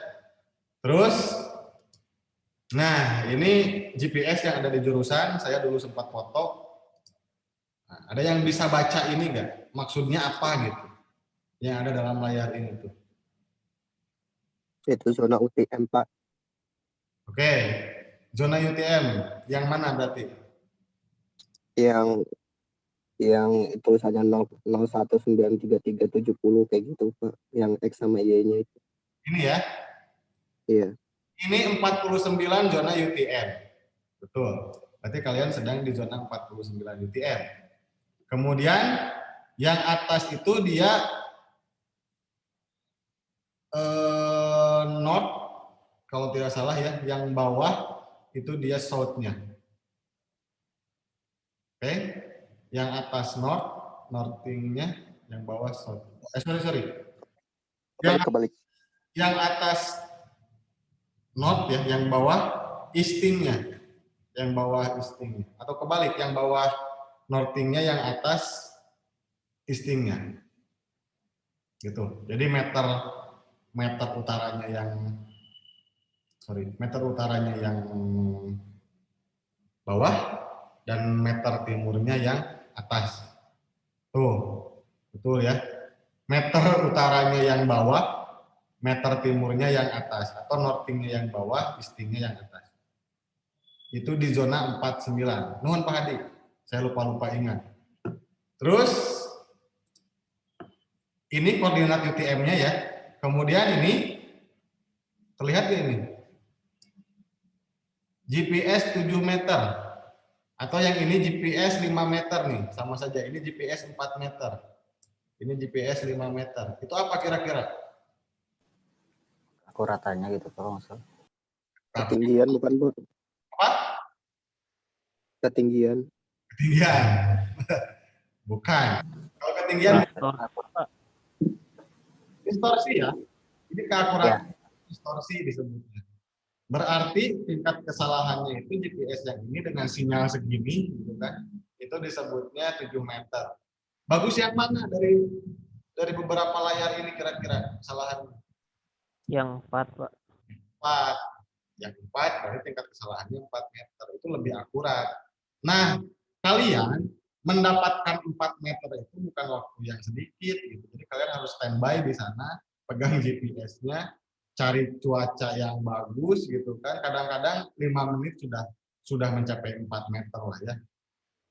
Terus, nah ini GPS yang ada di jurusan, saya dulu sempat foto. Nah, ada yang bisa baca ini nggak? Maksudnya apa gitu? Yang ada dalam layar ini tuh. Itu zona UTM, Pak. Oke, zona UTM yang mana berarti? Yang tulisannya 01933710 kayak gitu, Pak. Yang X sama Y-nya itu. Ini ya? Iya. Ini 49 zona UTM. Betul. Berarti kalian sedang di zona 49 UTM. Kemudian yang atas itu dia north, kalau tidak salah ya, yang bawah itu dia south-nya. Oke, yang atas north, northing-nya, yang bawah south. Sorry. Kebalik. Yang atas north ya, yang bawah easting-nya. Yang bawah easting-nya. Atau kebalik, yang bawah northing-nya, yang atas easting-nya. Gitu. Jadi meter utaranya yang bawah dan meter timurnya yang atas. Tuh, betul ya. Meter utaranya yang bawah, meter timurnya yang atas, atau northingnya yang bawah, eastingnya yang atas. Itu di zona 49. Nuhun Pak Hadi, saya lupa ingat. Terus ini koordinat UTM-nya ya. Kemudian ini terlihat ini GPS 7 meter, atau yang ini GPS 5 meter nih, sama saja. Ini GPS 4 meter, ini GPS 5 meter. Itu apa kira-kira? Akuratannya gitu kalau nggak salah. Ketinggian bukan, Pak? Apa? Ketinggian. Bukan. Kalau ketinggian distorsi ya. Ini keakuratan distorsi disebutnya. Berarti tingkat kesalahannya itu GPS yang ini dengan sinyal segini gitu kan. Itu disebutnya 7 meter. Bagus yang mana dari beberapa layar ini kira-kira kesalahannya? Yang 4, Pak. 4. Yang 4 berarti tingkat kesalahannya 4 meter. Itu lebih akurat. Nah, kalian mendapatkan 4 meter itu bukan waktu yang sedikit gitu. Jadi kalian harus standby di sana, pegang GPS-nya, cari cuaca yang bagus gitu kan. Kadang-kadang 5 menit sudah mencapai 4 meter lah ya.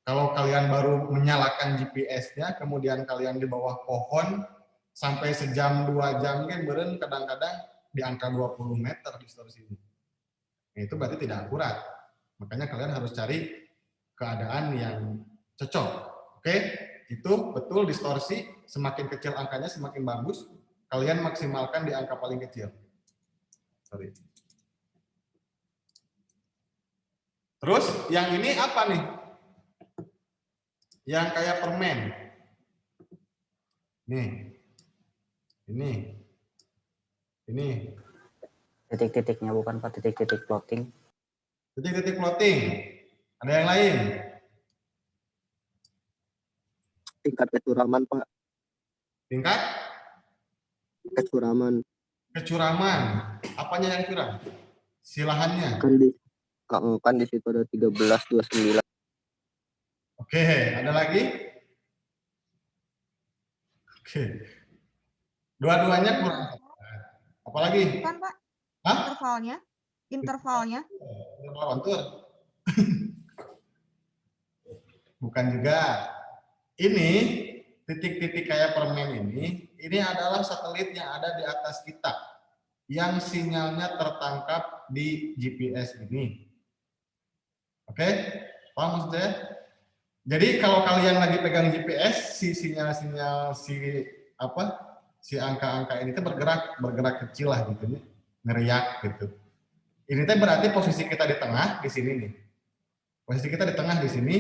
Kalau kalian baru menyalakan GPS-nya, kemudian kalian di bawah pohon sampai sejam 2 jam kan beren kadang-kadang di angka 20 meter distorsinya. Nah, itu berarti tidak akurat. Makanya kalian harus cari keadaan yang cocok. Oke, itu betul distorsi, semakin kecil angkanya semakin bagus. Kalian maksimalkan di angka paling kecil. Sorry. Terus yang ini apa nih? Yang kayak permen. Nih. Ini. Titik-titiknya bukan Pak, titik-titik plotting. Titik-titik plotting. Ada yang lain? Tingkat kecuraman, Pak. Tingkat? Kecuraman. Kecuraman. Apanya yang curang? Silahannya. Kan di situ ada 1329. Oke, ada lagi? Oke. Dua-duanya kurang. Apalagi? Bukan, Pak. Hah? Intervalnya. Interval kontur. Bukan juga. Ini titik-titik kayak permen ini adalah satelit yang ada di atas kita, yang sinyalnya tertangkap di GPS ini. Oke, paham maksud saya? Jadi kalau kalian lagi pegang GPS, si sinyal si angka-angka ini tuh bergerak kecil lah gitu nih, ngeriak gitu. Ini teh berarti posisi kita di tengah di sini nih. Posisi kita di tengah di sini,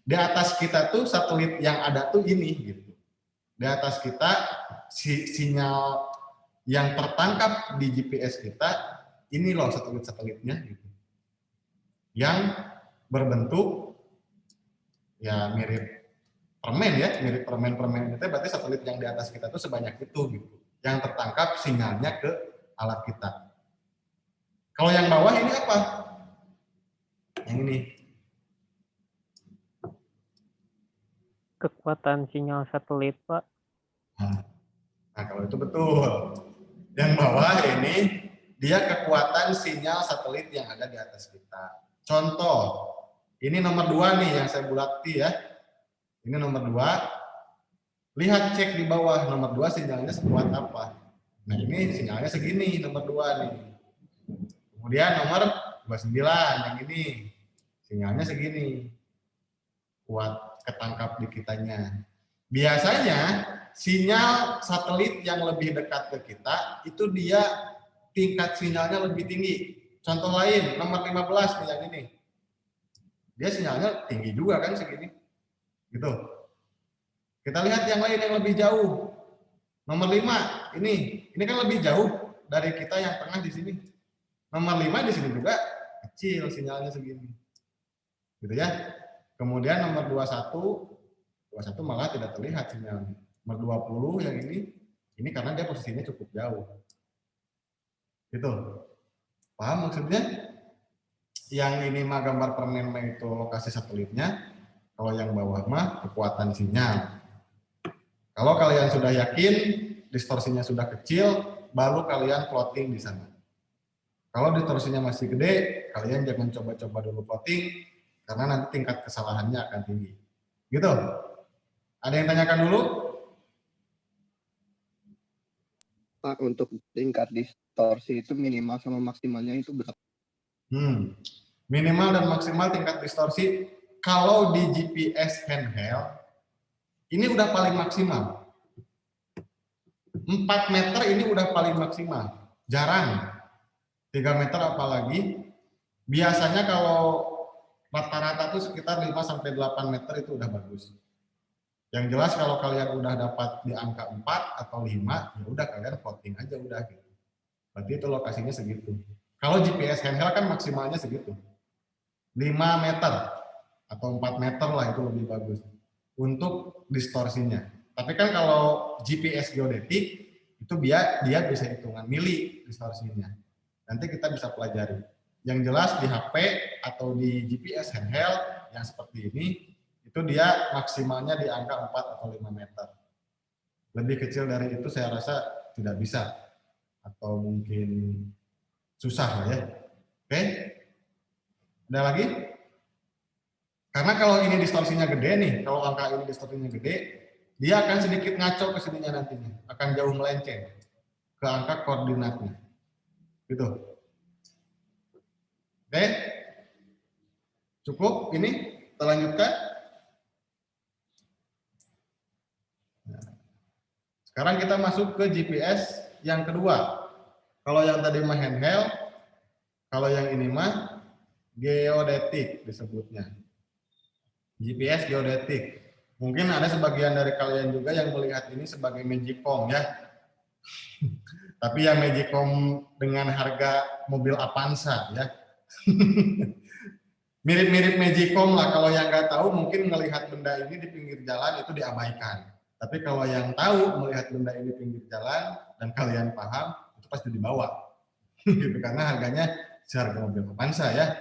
di atas kita tuh satelit yang ada tuh ini gitu. Di atas kita sinyal yang tertangkap di GPS kita ini loh satelit-satelitnya gitu. Yang berbentuk ya mirip permen ya, mirip permen-permen itu berarti satelit yang di atas kita tuh sebanyak itu gitu. Yang tertangkap sinyalnya ke alat kita. Kalau yang bawah ini apa? Yang ini. Kekuatan sinyal satelit, Pak. Nah, kalau itu betul. Yang bawah ini dia kekuatan sinyal satelit yang ada di atas kita. Contoh, ini nomor 2 nih yang saya bulati ya. Ini nomor 2. Lihat cek di bawah nomor 2 sinyalnya sekuat apa. Nah, ini sinyalnya segini nomor 2 nih. Kemudian nomor 29 yang ini sinyalnya segini. Kuat ketangkap di kitanya. Biasanya sinyal satelit yang lebih dekat ke kita itu dia tingkat sinyalnya lebih tinggi. Contoh lain nomor 15 nih yang ini. Dia sinyalnya tinggi juga kan segini. Gitu. Kita lihat yang lain yang lebih jauh. Nomor 5 ini kan lebih jauh dari kita yang tengah di sini. Nomor 5 di sini juga kecil sinyalnya segini. Gitu ya. Kemudian nomor 21 malah tidak terlihat sinyalnya. Nomor 20 yang ini karena dia posisinya cukup jauh. Gitu. Paham maksudnya? Yang ini mah gambar permen mah itu lokasi satelitnya. Kalau yang bawah mah kekuatan sinyal. Kalau kalian sudah yakin distorsinya sudah kecil, baru kalian plotting di sana. Kalau distorsinya masih gede, kalian jangan coba-coba dulu plotting, karena nanti tingkat kesalahannya akan tinggi. Gitu. Ada yang tanyakan dulu? Pak, untuk tingkat distorsi itu minimal sama maksimalnya itu berapa? Minimal dan maksimal tingkat distorsi kalau di GPS handheld ini udah paling maksimal. 4 meter ini udah paling maksimal. Jarang. 3 meter apalagi. Biasanya kalau rata-rata tuh sekitar 5 sampai 8 meter itu udah bagus. Yang jelas kalau kalian udah dapat di angka 4 atau 5, ya udah kalian plotting aja udah gitu. Berarti itu lokasinya segitu. Kalau GPS handheld kan maksimalnya segitu. 5 meter atau 4 meter lah itu lebih bagus untuk distorsinya. Tapi kan kalau GPS geodetik itu dia bisa hitungan mili distorsinya. Nanti kita bisa pelajari. Yang jelas di HP atau di GPS handheld yang seperti ini itu dia maksimalnya di angka 4 atau 5 meter. Lebih kecil dari itu saya rasa tidak bisa atau mungkin susah lah ya. Oke? Ada lagi? Karena kalau ini distorsinya gede nih, kalau angka ini distorsinya gede, dia akan sedikit ngaco ke sininya nantinya, akan jauh melenceng ke angka koordinatnya. Gitu. Oke? Cukup ini? Kita lanjutkan. Sekarang kita masuk ke GPS yang kedua. Kalau yang tadi mah handheld, kalau yang ini mah geodetik disebutnya. GPS geodetik. Mungkin ada sebagian dari kalian juga yang melihat ini sebagai Magicom ya. Tapi ya Magicom dengan harga mobil Avanza ya. Mirip-mirip Magicom lah. Kalau yang nggak tahu mungkin melihat benda ini di pinggir jalan itu diabaikan. Tapi kalau yang tahu melihat benda ini di pinggir jalan dan kalian paham, itu pasti dibawa. Gitu, karena harganya seharga mobil Avanza ya.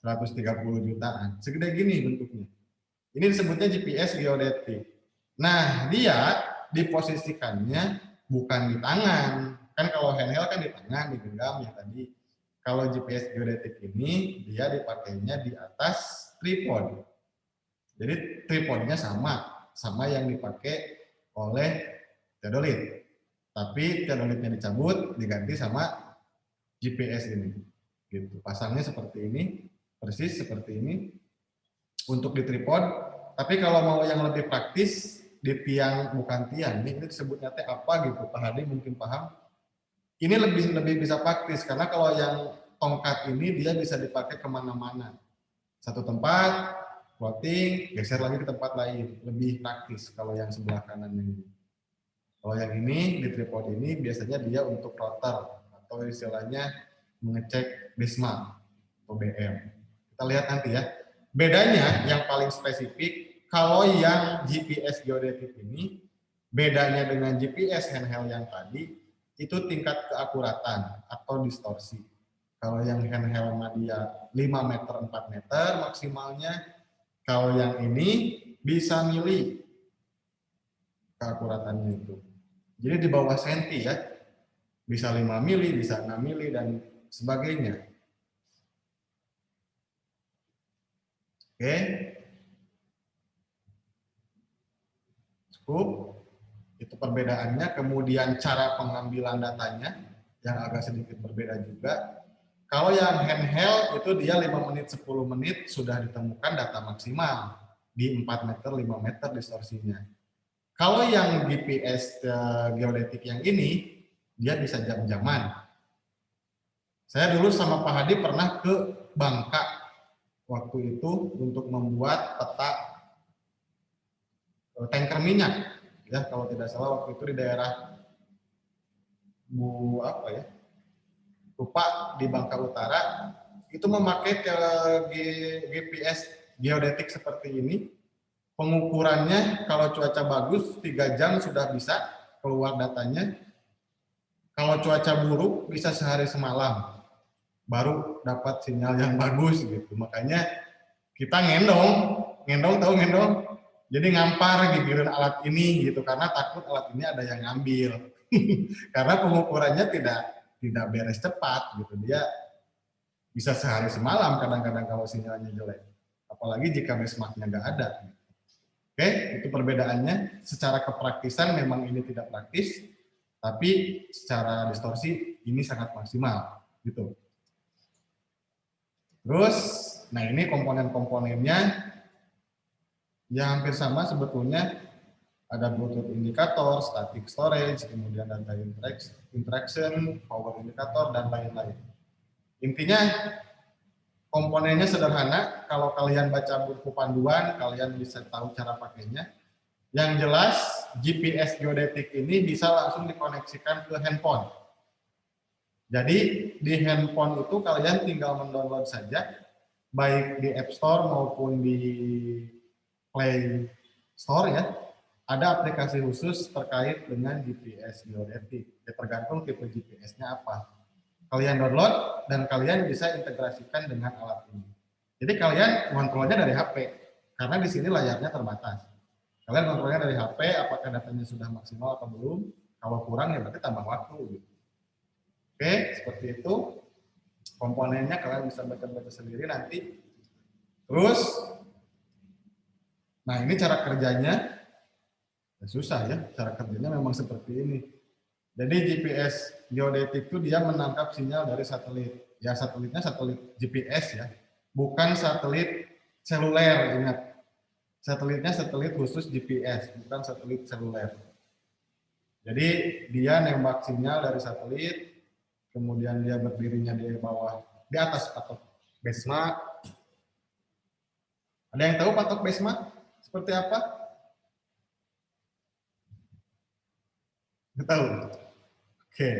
130 jutaan. Segede gini bentuknya. Ini disebutnya GPS geodetik. Nah, dia diposisikannya bukan di tangan. Kan kalau handheld kan di tangan, digenggam ya tadi. Kalau GPS geodetik ini, dia dipakainya di atas tripod. Jadi tripodnya sama yang dipakai oleh teodolit. Tapi teodolitnya dicabut, diganti sama GPS ini. Gitu. Pasangnya seperti ini, persis seperti ini. Untuk di tripod, tapi kalau mau yang lebih praktis, di tiang, bukan tiang, ini disebutnya teh apa gitu, Pak Hadi mungkin paham. Ini lebih bisa praktis, karena kalau yang tongkat ini dia bisa dipakai kemana-mana. Satu tempat, floating, geser lagi ke tempat lain. Lebih praktis kalau yang sebelah kanan ini. Kalau yang ini, di tripod ini, biasanya dia untuk rotor, atau istilahnya mengecek BESMA atau BM. Kita lihat nanti ya. Bedanya yang paling spesifik, kalau yang GPS geodetik ini, bedanya dengan GPS handheld yang tadi, itu tingkat keakuratan atau distorsi. Kalau yang handheld mah dia 5 meter, 4 meter maksimalnya. Kalau yang ini bisa mili keakuratannya itu. Jadi di bawah senti ya. Bisa 5 mili, bisa 6 mili, dan sebagainya. Oke. Cukup. Itu perbedaannya. Kemudian cara pengambilan datanya yang agak sedikit berbeda juga. Kalau yang handheld itu dia 5 menit, 10 menit sudah ditemukan data maksimal di 4 meter, 5 meter distorsinya. Kalau yang GPS geodetik yang ini, dia bisa jam-jaman. Saya dulu sama Pak Hadi pernah ke Bangka waktu itu untuk membuat peta tanker minyak. Ya, kalau tidak salah waktu itu di daerah Lupa di Bangka Utara, itu memakai GPS geodetik seperti ini. Pengukurannya kalau cuaca bagus 3 jam sudah bisa keluar datanya. Kalau cuaca buruk bisa sehari semalam baru dapat sinyal yang bagus gitu. Makanya kita ngendong tahu ngendong. Jadi ngampar gigiran alat ini gitu, karena takut alat ini ada yang ngambil. Karena pengukurannya tidak beres cepat gitu. Dia bisa sehari semalam kadang-kadang kalau sinyalnya jelek. Apalagi jika benchmark-nya nggak ada. Oke, itu perbedaannya. Secara kepraktisan memang ini tidak praktis, tapi secara distorsi ini sangat maksimal gitu. Terus, nah ini komponen-komponennya ya hampir sama sebetulnya. Ada Bluetooth indikator, static storage, kemudian data interaction, power indikator, dan lain-lain. Intinya komponennya sederhana. Kalau kalian baca buku panduan, kalian bisa tahu cara pakainya. Yang jelas, GPS geodetik ini bisa langsung dikoneksikan ke handphone. Jadi di handphone itu kalian tinggal mendownload saja, baik di App Store maupun di Play Store ya. Ada aplikasi khusus terkait dengan GPS geodetik. Ya, tergantung tipe GPS-nya apa. Kalian download dan kalian bisa integrasikan dengan alat ini. Jadi kalian kontrolnya dari HP, karena di sini layarnya terbatas. Kalian kontrolnya dari HP, apakah datanya sudah maksimal atau belum. Kalau kurang ya berarti tambah waktu. Gitu. Oke, seperti itu. Komponennya kalian bisa baca-baca sendiri nanti. Terus, nah ini cara kerjanya. Susah ya, cara kerjanya memang seperti ini. Jadi GPS geodetik itu dia menangkap sinyal dari satelit. Ya satelitnya satelit GPS ya, bukan satelit seluler, ingat. Satelitnya satelit khusus GPS, bukan satelit seluler. Jadi dia nembak sinyal dari satelit, kemudian dia berdirinya di bawah, di atas patok BESMA. Ada yang tahu patok BESMA seperti apa? Nggak tahu. Oke.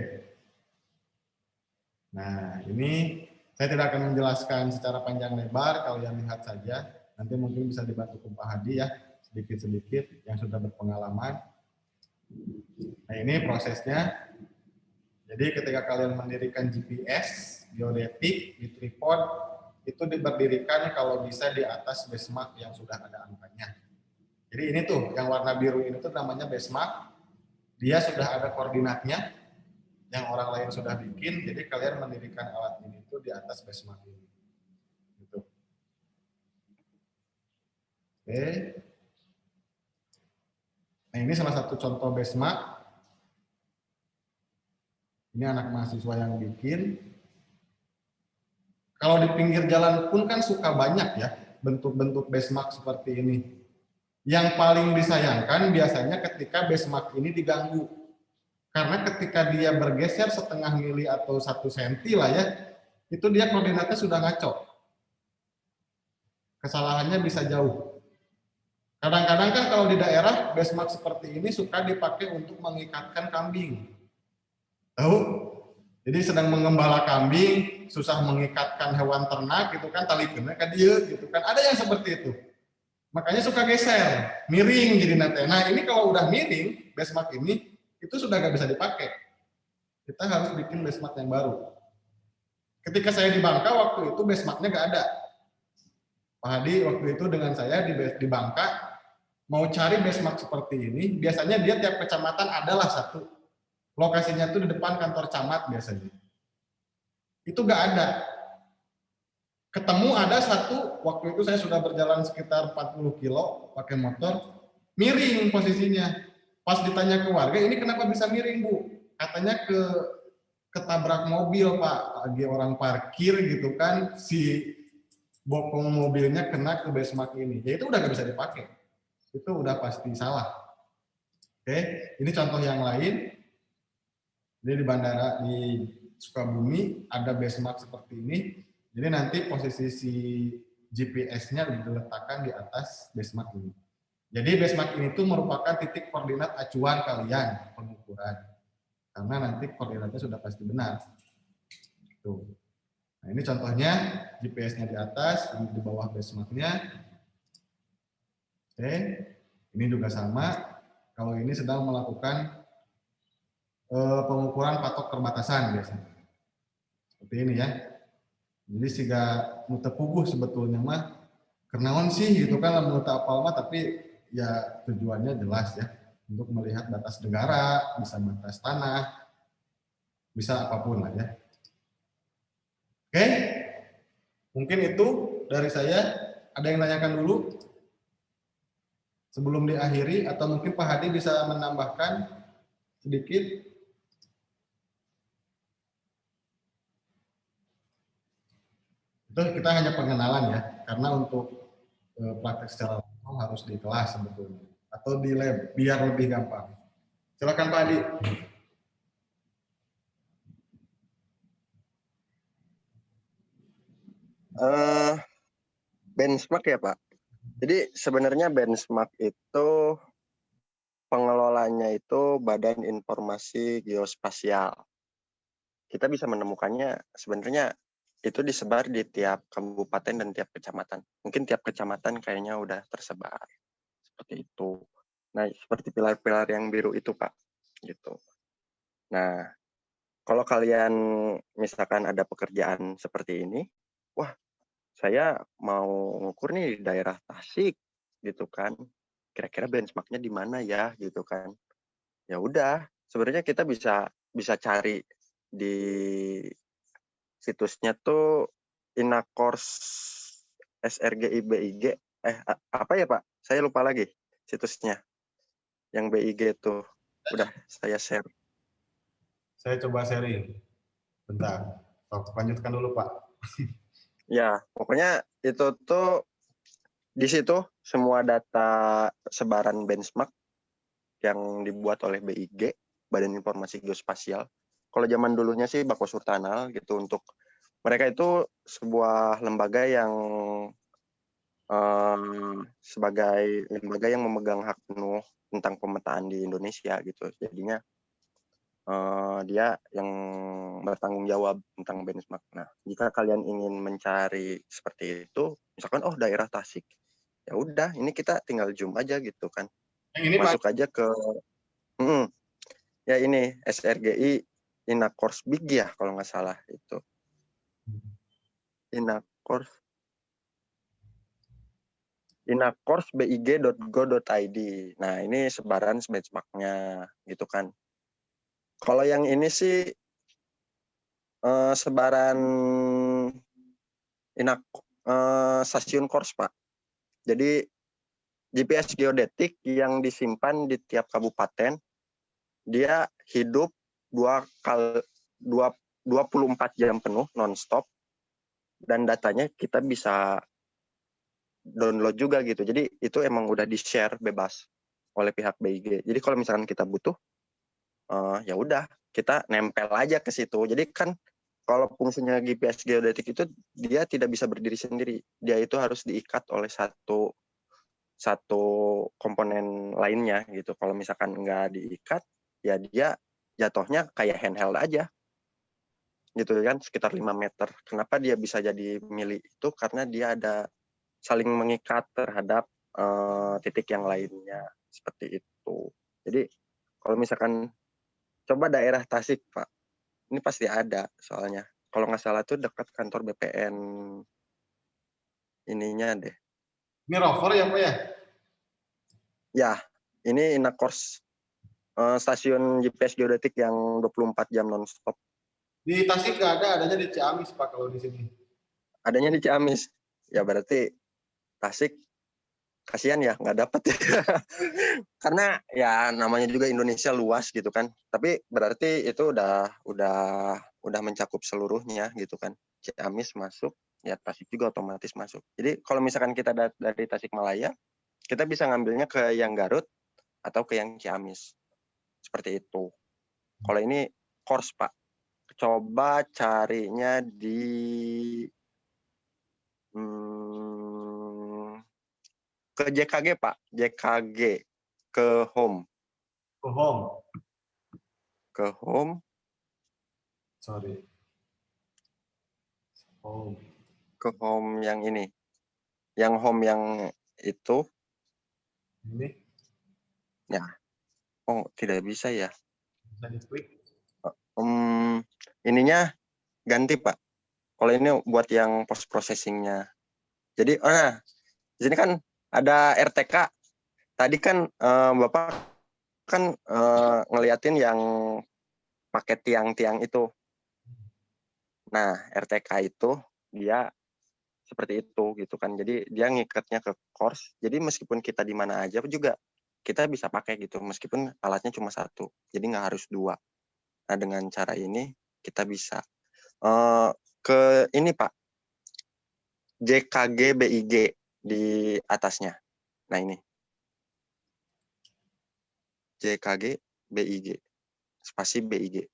Nah, ini saya tidak akan menjelaskan secara panjang lebar, kalian lihat saja. Nanti mungkin bisa dibantu Pak Hadi ya, sedikit-sedikit yang sudah berpengalaman. Nah, ini prosesnya. Jadi ketika kalian mendirikan GPS geodetik di tripod, itu diberdirikan kalau bisa di atas BESMA yang sudah ada angkanya. Jadi ini tuh, yang warna biru ini tuh namanya BESMA. Dia sudah ada koordinatnya yang orang lain sudah bikin, jadi kalian mendirikan alat ini itu di atas BESMA ini. Gitu. Oke. Nah ini salah satu contoh BESMA. Ini anak mahasiswa yang bikin. Kalau di pinggir jalan pun kan suka banyak ya bentuk-bentuk BESMA seperti ini. Yang paling disayangkan biasanya ketika benchmark ini diganggu. Karena ketika dia bergeser setengah mili atau 1 senti lah ya, itu dia koordinatnya sudah ngaco. Kesalahannya bisa jauh. Kadang-kadang kan kalau di daerah benchmark seperti ini suka dipakai untuk mengikatkan kambing. Tahu? Jadi sedang mengembala kambing, susah mengikatkan hewan ternak gitu kan, tali kena ke dia gitu kan. Ada yang seperti itu. Makanya suka geser, miring jadi nanti. Nah ini kalau udah miring, benchmark ini, itu sudah nggak bisa dipakai. Kita harus bikin benchmark yang baru. Ketika saya di Bangka, waktu itu benchmarknya nggak ada. Pak Hadi waktu itu dengan saya di Bangka, mau cari benchmark seperti ini, biasanya dia tiap kecamatan adalah satu. Lokasinya itu di depan kantor camat biasanya. Itu nggak ada. Ketemu ada satu, waktu itu saya sudah berjalan sekitar 40 kilo pakai motor, miring posisinya. Pas ditanya ke warga, ini kenapa bisa miring, Bu? Katanya ketabrak mobil, Pak. Lagi orang parkir gitu kan, si bokong mobilnya kena ke benchmark ini. Ya itu udah nggak bisa dipakai. Itu udah pasti salah. Oke, ini contoh yang lain. Jadi di bandara di Sukabumi ada benchmark seperti ini. Jadi nanti posisi si GPS-nya diletakkan di atas benchmark ini. Jadi benchmark ini tuh merupakan titik koordinat acuan kalian pengukuran. Karena nanti koordinatnya sudah pasti benar. Tuh. Nah ini contohnya GPS-nya di atas, ini di bawah benchmark-nya. Oke, ini juga sama. Kalau ini sedang melakukan pengukuran patok perbatasan biasanya. Seperti ini ya. Jadi sehingga nu puguh sebetulnya mah kenaon sih gitu kan menurut apal mah, tapi ya tujuannya jelas ya untuk melihat batas negara, bisa batas tanah, bisa apapun lah ya. Oke, mungkin itu dari saya. Ada yang nanyakan dulu sebelum diakhiri, atau mungkin Pak Hadi bisa menambahkan sedikit. Itu kita hanya pengenalan ya, karena untuk praktek secara langsung harus di kelas sebetulnya, atau di lab biar lebih gampang. Silakan Pak Adi. Benchmark ya Pak. Jadi sebenarnya benchmark itu pengelolanya itu Badan Informasi Geospasial. Kita bisa menemukannya sebenarnya itu disebar di tiap kabupaten dan tiap kecamatan. Mungkin tiap kecamatan kayaknya udah tersebar. Seperti itu. Nah, seperti pilar-pilar yang biru itu, Pak. Gitu. Nah, kalau kalian misalkan ada pekerjaan seperti ini, wah, saya mau ngukur nih di daerah Tasik, gitu kan. Kira-kira benchmarknya di mana ya, gitu kan. Ya udah, sebenarnya kita bisa cari di situsnya tuh Inakors SRGI BIG. Apa ya Pak? Saya lupa lagi situsnya. Yang BIG tuh. Udah saya share. Saya coba sharing. Bentar. Lanjutkan dulu Pak. Ya, pokoknya itu tuh di situ semua data sebaran benchmark yang dibuat oleh BIG, Badan Informasi Geospasial. Kalau zaman dulunya sih Bako Surtanal gitu, untuk mereka itu sebuah lembaga yang sebagai lembaga yang memegang hak penuh tentang pemetaan di Indonesia gitu. Jadinya dia yang bertanggung jawab tentang benchmark. Nah, jika kalian ingin mencari seperti itu, misalkan daerah Tasik, ya udah, ini kita tinggal zoom aja gitu kan. Yang ini masuk Pak aja ke ya ini SRGI Inakors BIG ya kalau nggak salah itu. Inakorsbig.go.id. Nah, ini sebaran benchmark-nya gitu kan. Kalau yang ini sih sebaran stasiun Kors, Pak. Jadi GPS geodetik yang disimpan di tiap kabupaten, dia hidup 24 jam penuh non-stop, dan datanya kita bisa download juga gitu. Jadi itu emang udah di-share bebas oleh pihak BIG. Jadi kalau misalkan kita butuh, ya udah kita nempel aja ke situ. Jadi kan kalau fungsinya GPS geodetik itu dia tidak bisa berdiri sendiri. Dia itu harus diikat oleh satu komponen lainnya gitu. Kalau misalkan nggak diikat, ya dia jatuhnya kayak handheld aja. Gitu kan, sekitar 5 meter. Kenapa dia bisa jadi mili itu? Karena dia ada saling mengikat terhadap titik yang lainnya. Seperti itu. Jadi kalau misalkan coba daerah Tasik, Pak. Ini pasti ada soalnya. Kalau nggak salah tuh dekat kantor BPN ininya deh. Ini rover ya Pak ya? Ya, ini Inakors, stasiun GPS geodetik yang 24 jam nonstop. Di Tasik nggak ada, adanya di Ciamis Pak kalau di sini. Adanya di Ciamis. Ya berarti Tasik kasihan ya nggak dapat ya. Karena ya namanya juga Indonesia luas gitu kan. Tapi berarti itu udah mencakup seluruhnya gitu kan. Ciamis masuk, ya Tasik juga otomatis masuk. Jadi kalau misalkan kita dari Tasikmalaya, kita bisa ngambilnya ke yang Garut atau ke yang Ciamis. Seperti itu. Kalau ini course Pak. Coba carinya di ke JKG Pak, JKG ke home. Ke home. Ke home. Sorry. Home. Ke home yang ini. Yang home yang itu. Ini. Ya. Oh, tidak bisa ya. Bisa di-klik. Ininya ganti Pak. Kalau ini buat yang post processingnya. Jadi, di sini kan ada RTK. Tadi kan Bapak kan ngeliatin yang pakai tiang-tiang itu. Nah, RTK itu dia seperti itu gitu kan. Jadi dia ngikatnya ke course. Jadi meskipun kita di mana aja juga kita bisa pakai gitu. Meskipun alatnya cuma satu. Jadi nggak harus dua. Nah, dengan cara ini kita bisa ke ini Pak. JKG BIG di atasnya. Nah, ini. JKG BIG. Spasi BIG.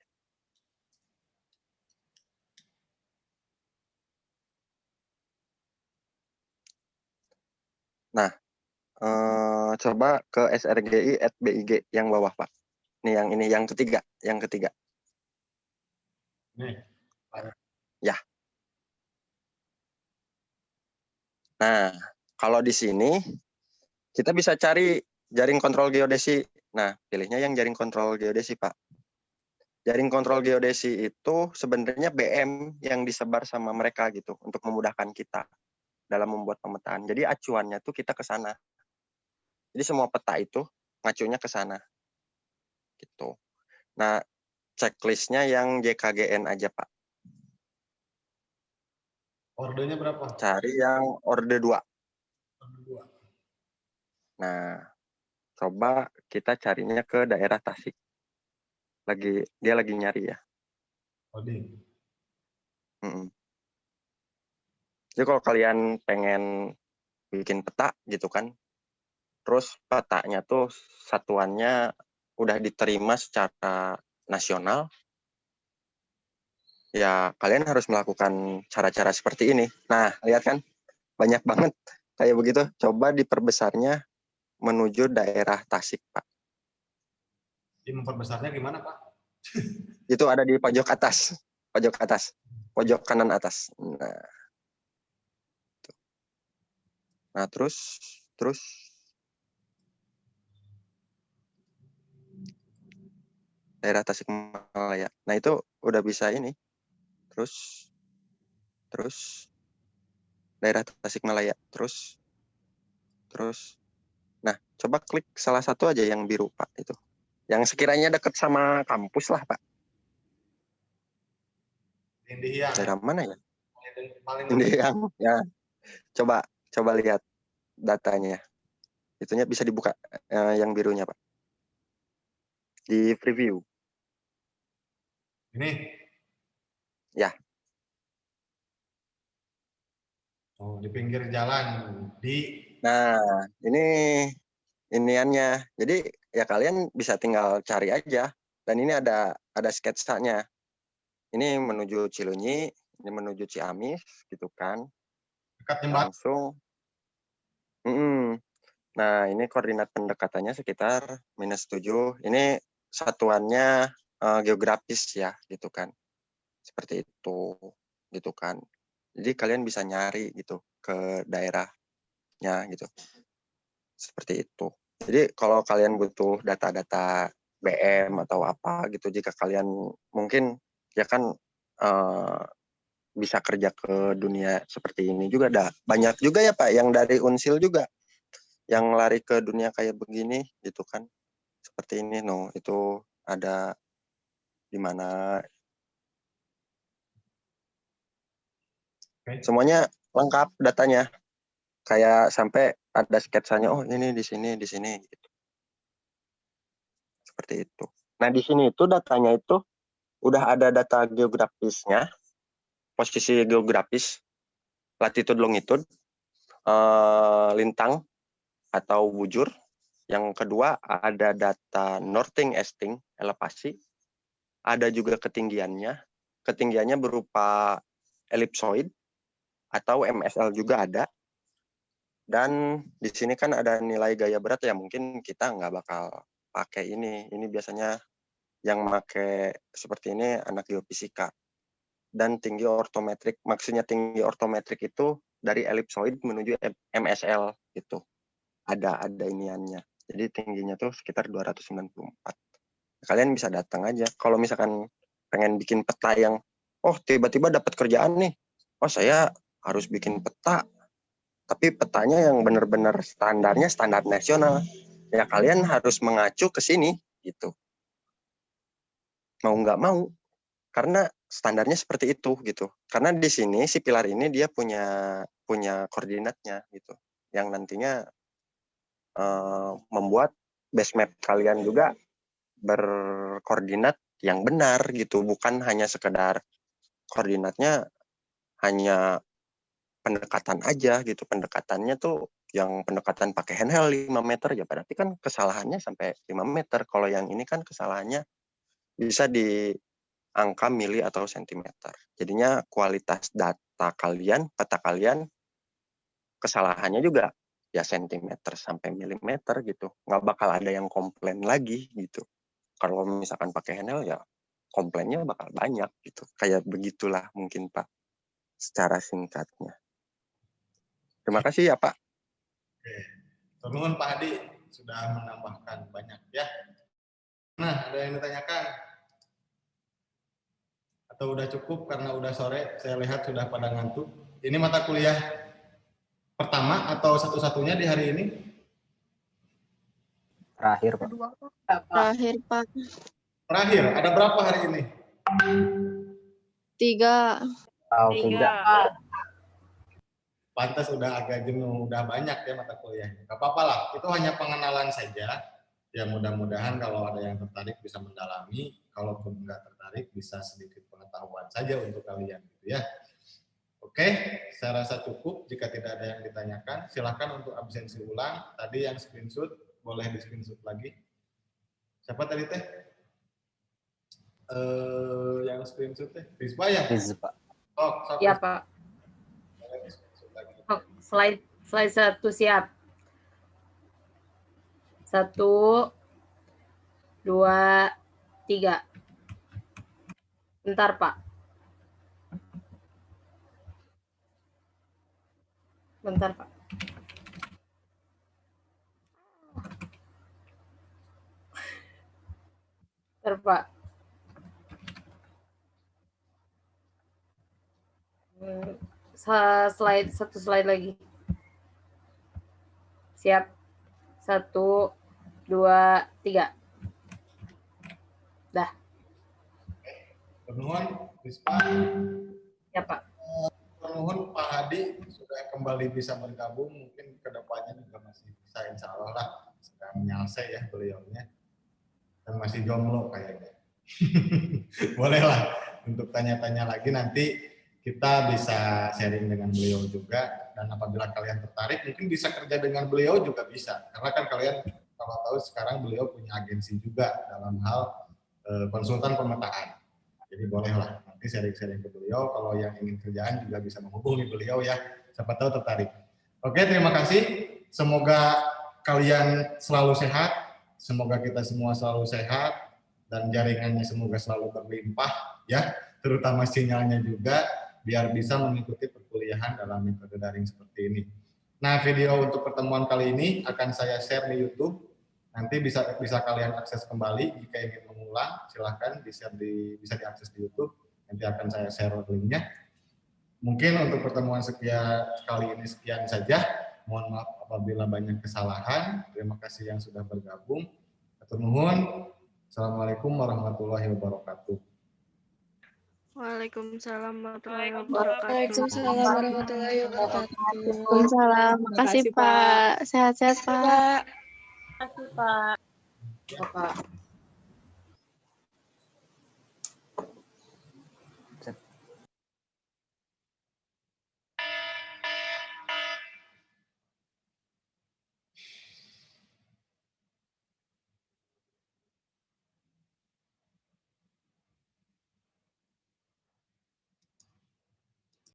Nah, coba ke srgi@big yang bawah Pak. Ini yang ketiga, Nih. Ya. Nah, kalau di sini kita bisa cari jaring kontrol geodesi. Nah, pilihnya yang jaring kontrol geodesi Pak. Jaring kontrol geodesi itu sebenarnya BM yang disebar sama mereka gitu untuk memudahkan kita dalam membuat pemetaan. Jadi acuannya tuh kita ke sana. Jadi semua peta itu ngacunya ke sana. Gitu. Nah, checklistnya yang JKGN aja Pak. Ordenya berapa? Cari yang orde 2. Orde 2. Nah, coba kita carinya ke daerah Tasik. Dia lagi nyari ya. Loading. Jadi kalau kalian pengen bikin peta gitu kan, terus petanya tuh satuannya udah diterima secara nasional, ya kalian harus melakukan cara-cara seperti ini. Nah, lihat kan, banyak banget kayak begitu. Coba diperbesarnya menuju daerah Tasik, Pak. Ini memperbesarnya gimana, Pak? Itu ada di pojok atas, pojok kanan atas. Nah, terus daerah Tasikmalaya. Nah, itu udah bisa ini. Terus daerah Tasikmalaya. Terus. Nah, coba klik salah satu aja yang biru, Pak, itu. Yang sekiranya dekat sama kampus lah, Pak. Indihiyang. Daerah mana ya? Paling Indihiyang. Ya. Coba lihat datanya. Itunya bisa dibuka yang birunya, Pak. Di preview. Ini? Ya. Oh, di pinggir jalan. Nah, ini iniannya. Jadi ya kalian bisa tinggal cari aja. Dan ini ada sketsanya. Ini menuju Cilunyi, ini menuju Ciamis, gitu kan. Langsung. Nah, ini koordinat pendekatannya sekitar -7. Ini satuannya geografis ya, gitu kan. Seperti itu, gitu kan. Jadi kalian bisa nyari gitu ke daerahnya gitu. Seperti itu. Jadi kalau kalian butuh data-data BM atau apa gitu, jika kalian mungkin ya kan bisa kerja ke dunia seperti ini juga ada banyak juga ya Pak yang dari Unsil juga yang lari ke dunia kayak begini gitu kan. Seperti ini itu ada di mana semuanya lengkap datanya. Kayak sampai ada sketsanya, oh ini di sini gitu. Seperti itu. Nah, di sini itu datanya itu udah ada data geografisnya, posisi geografis, latitude, longitude, lintang atau bujur. Yang kedua ada data northing, easting, elevasi. Ada juga ketinggiannya. Ketinggiannya berupa ellipsoid atau MSL juga ada. Dan di sini kan ada nilai gaya berat ya, mungkin kita nggak bakal pakai ini. Ini biasanya yang pakai seperti ini anak geofisika. Dan tinggi ortometrik, maksudnya tinggi ortometrik itu dari ellipsoid menuju MSL gitu. Ada iniannya. Jadi tingginya tuh sekitar 294. Kalian bisa datang aja. Kalau misalkan pengen bikin peta yang, oh tiba-tiba dapat kerjaan nih. Oh saya harus bikin peta. Tapi petanya yang benar-benar standarnya standar nasional. Ya kalian harus mengacu ke sini gitu. Mau nggak mau. Karena standarnya seperti itu gitu. Karena di sini si pilar ini dia punya koordinatnya gitu. Yang nantinya membuat base map kalian juga berkoordinat yang benar gitu. Bukan hanya sekedar koordinatnya hanya pendekatan aja gitu. Pendekatannya tuh yang pendekatan pakai handheld 5 meter ya berarti kan kesalahannya sampai 5 meter. Kalau yang ini kan kesalahannya bisa di angka mili atau sentimeter. Jadinya kualitas data kalian, peta kalian, kesalahannya juga ya sentimeter sampai milimeter gitu. Nggak bakal ada yang komplain lagi gitu. Kalau misalkan pakai handheld ya komplainnya bakal banyak gitu. Kayak begitulah mungkin Pak secara singkatnya. Terima kasih ya Pak. Oke. Nuhun Pak Hadi sudah menambahkan banyak ya. Nah, ada yang ditanyakan? Atau udah cukup karena udah sore, saya lihat sudah pada ngantuk. Ini mata kuliah pertama atau satu-satunya di hari ini? Terakhir, Pak. Terakhir, Pak. Terakhir, ada berapa hari ini? 3. Oh, 3. Pantas udah agak jenuh, udah banyak ya mata kuliahnya. Gak apa-apa lah, itu hanya pengenalan saja. Ya mudah-mudahan kalau ada yang tertarik bisa mendalami, kalaupun nggak tertarik bisa sedikit pengetahuan saja untuk kalian gitu ya. Oke, saya rasa cukup. Jika tidak ada yang ditanyakan, silakan untuk absensi ulang. Tadi yang screenshot boleh di screenshot lagi. Siapa tadi teh? Yang screenshot teh? Rizpa ya? Rizpa. Oh, Iya Pak. Oh, slide 1 siap. 1, 2, 3. Bentar Pak. Bentar Pak. Bentar Pak. Satu slide lagi. Siap. 1, 2, 3. Dah. Nuhun, Rizpa. Ya Pak. Nuhun Pak Hadi sudah kembali bisa bergabung. Mungkin kedepannya juga masih bisa, insya Allah lah. Sedang menyelesai ya beliaunya. Dan masih jomblo kayaknya. Bolehlah untuk tanya-tanya lagi nanti kita bisa sharing dengan beliau juga. Dan apabila kalian tertarik, mungkin bisa kerja dengan beliau juga bisa. Karena kan kalian kalau tahu sekarang beliau punya agensi juga dalam hal konsultan pemetaan. Jadi bolehlah nanti sharing-sharing ke beliau. Kalau yang ingin kerjaan juga bisa menghubungi beliau ya. Siapa tahu tertarik. Oke, terima kasih. Semoga kalian selalu sehat. Semoga kita semua selalu sehat dan jaringannya semoga selalu berlimpah ya. Terutama sinyalnya juga biar bisa mengikuti perkuliahan dalam metode daring seperti ini. Nah, video untuk pertemuan kali ini akan saya share di YouTube. Nanti bisa kalian akses kembali jika ingin mengulang, silahkan bisa diakses di YouTube. Nanti akan saya share linknya. Mungkin untuk pertemuan kali ini sekian saja. Mohon maaf apabila banyak kesalahan. Terima kasih yang sudah bergabung. Hatur nuhun. Assalamualaikum warahmatullahi wabarakatuh. Waalaikumsalam warahmatullahi wabarakatuh. Waalaikumsalam warahmatullahi wabarakatuh. Waalaikumsalam. Makasih Pak. Sehat-sehat Pak. Terima kasih, Pak. Bapak.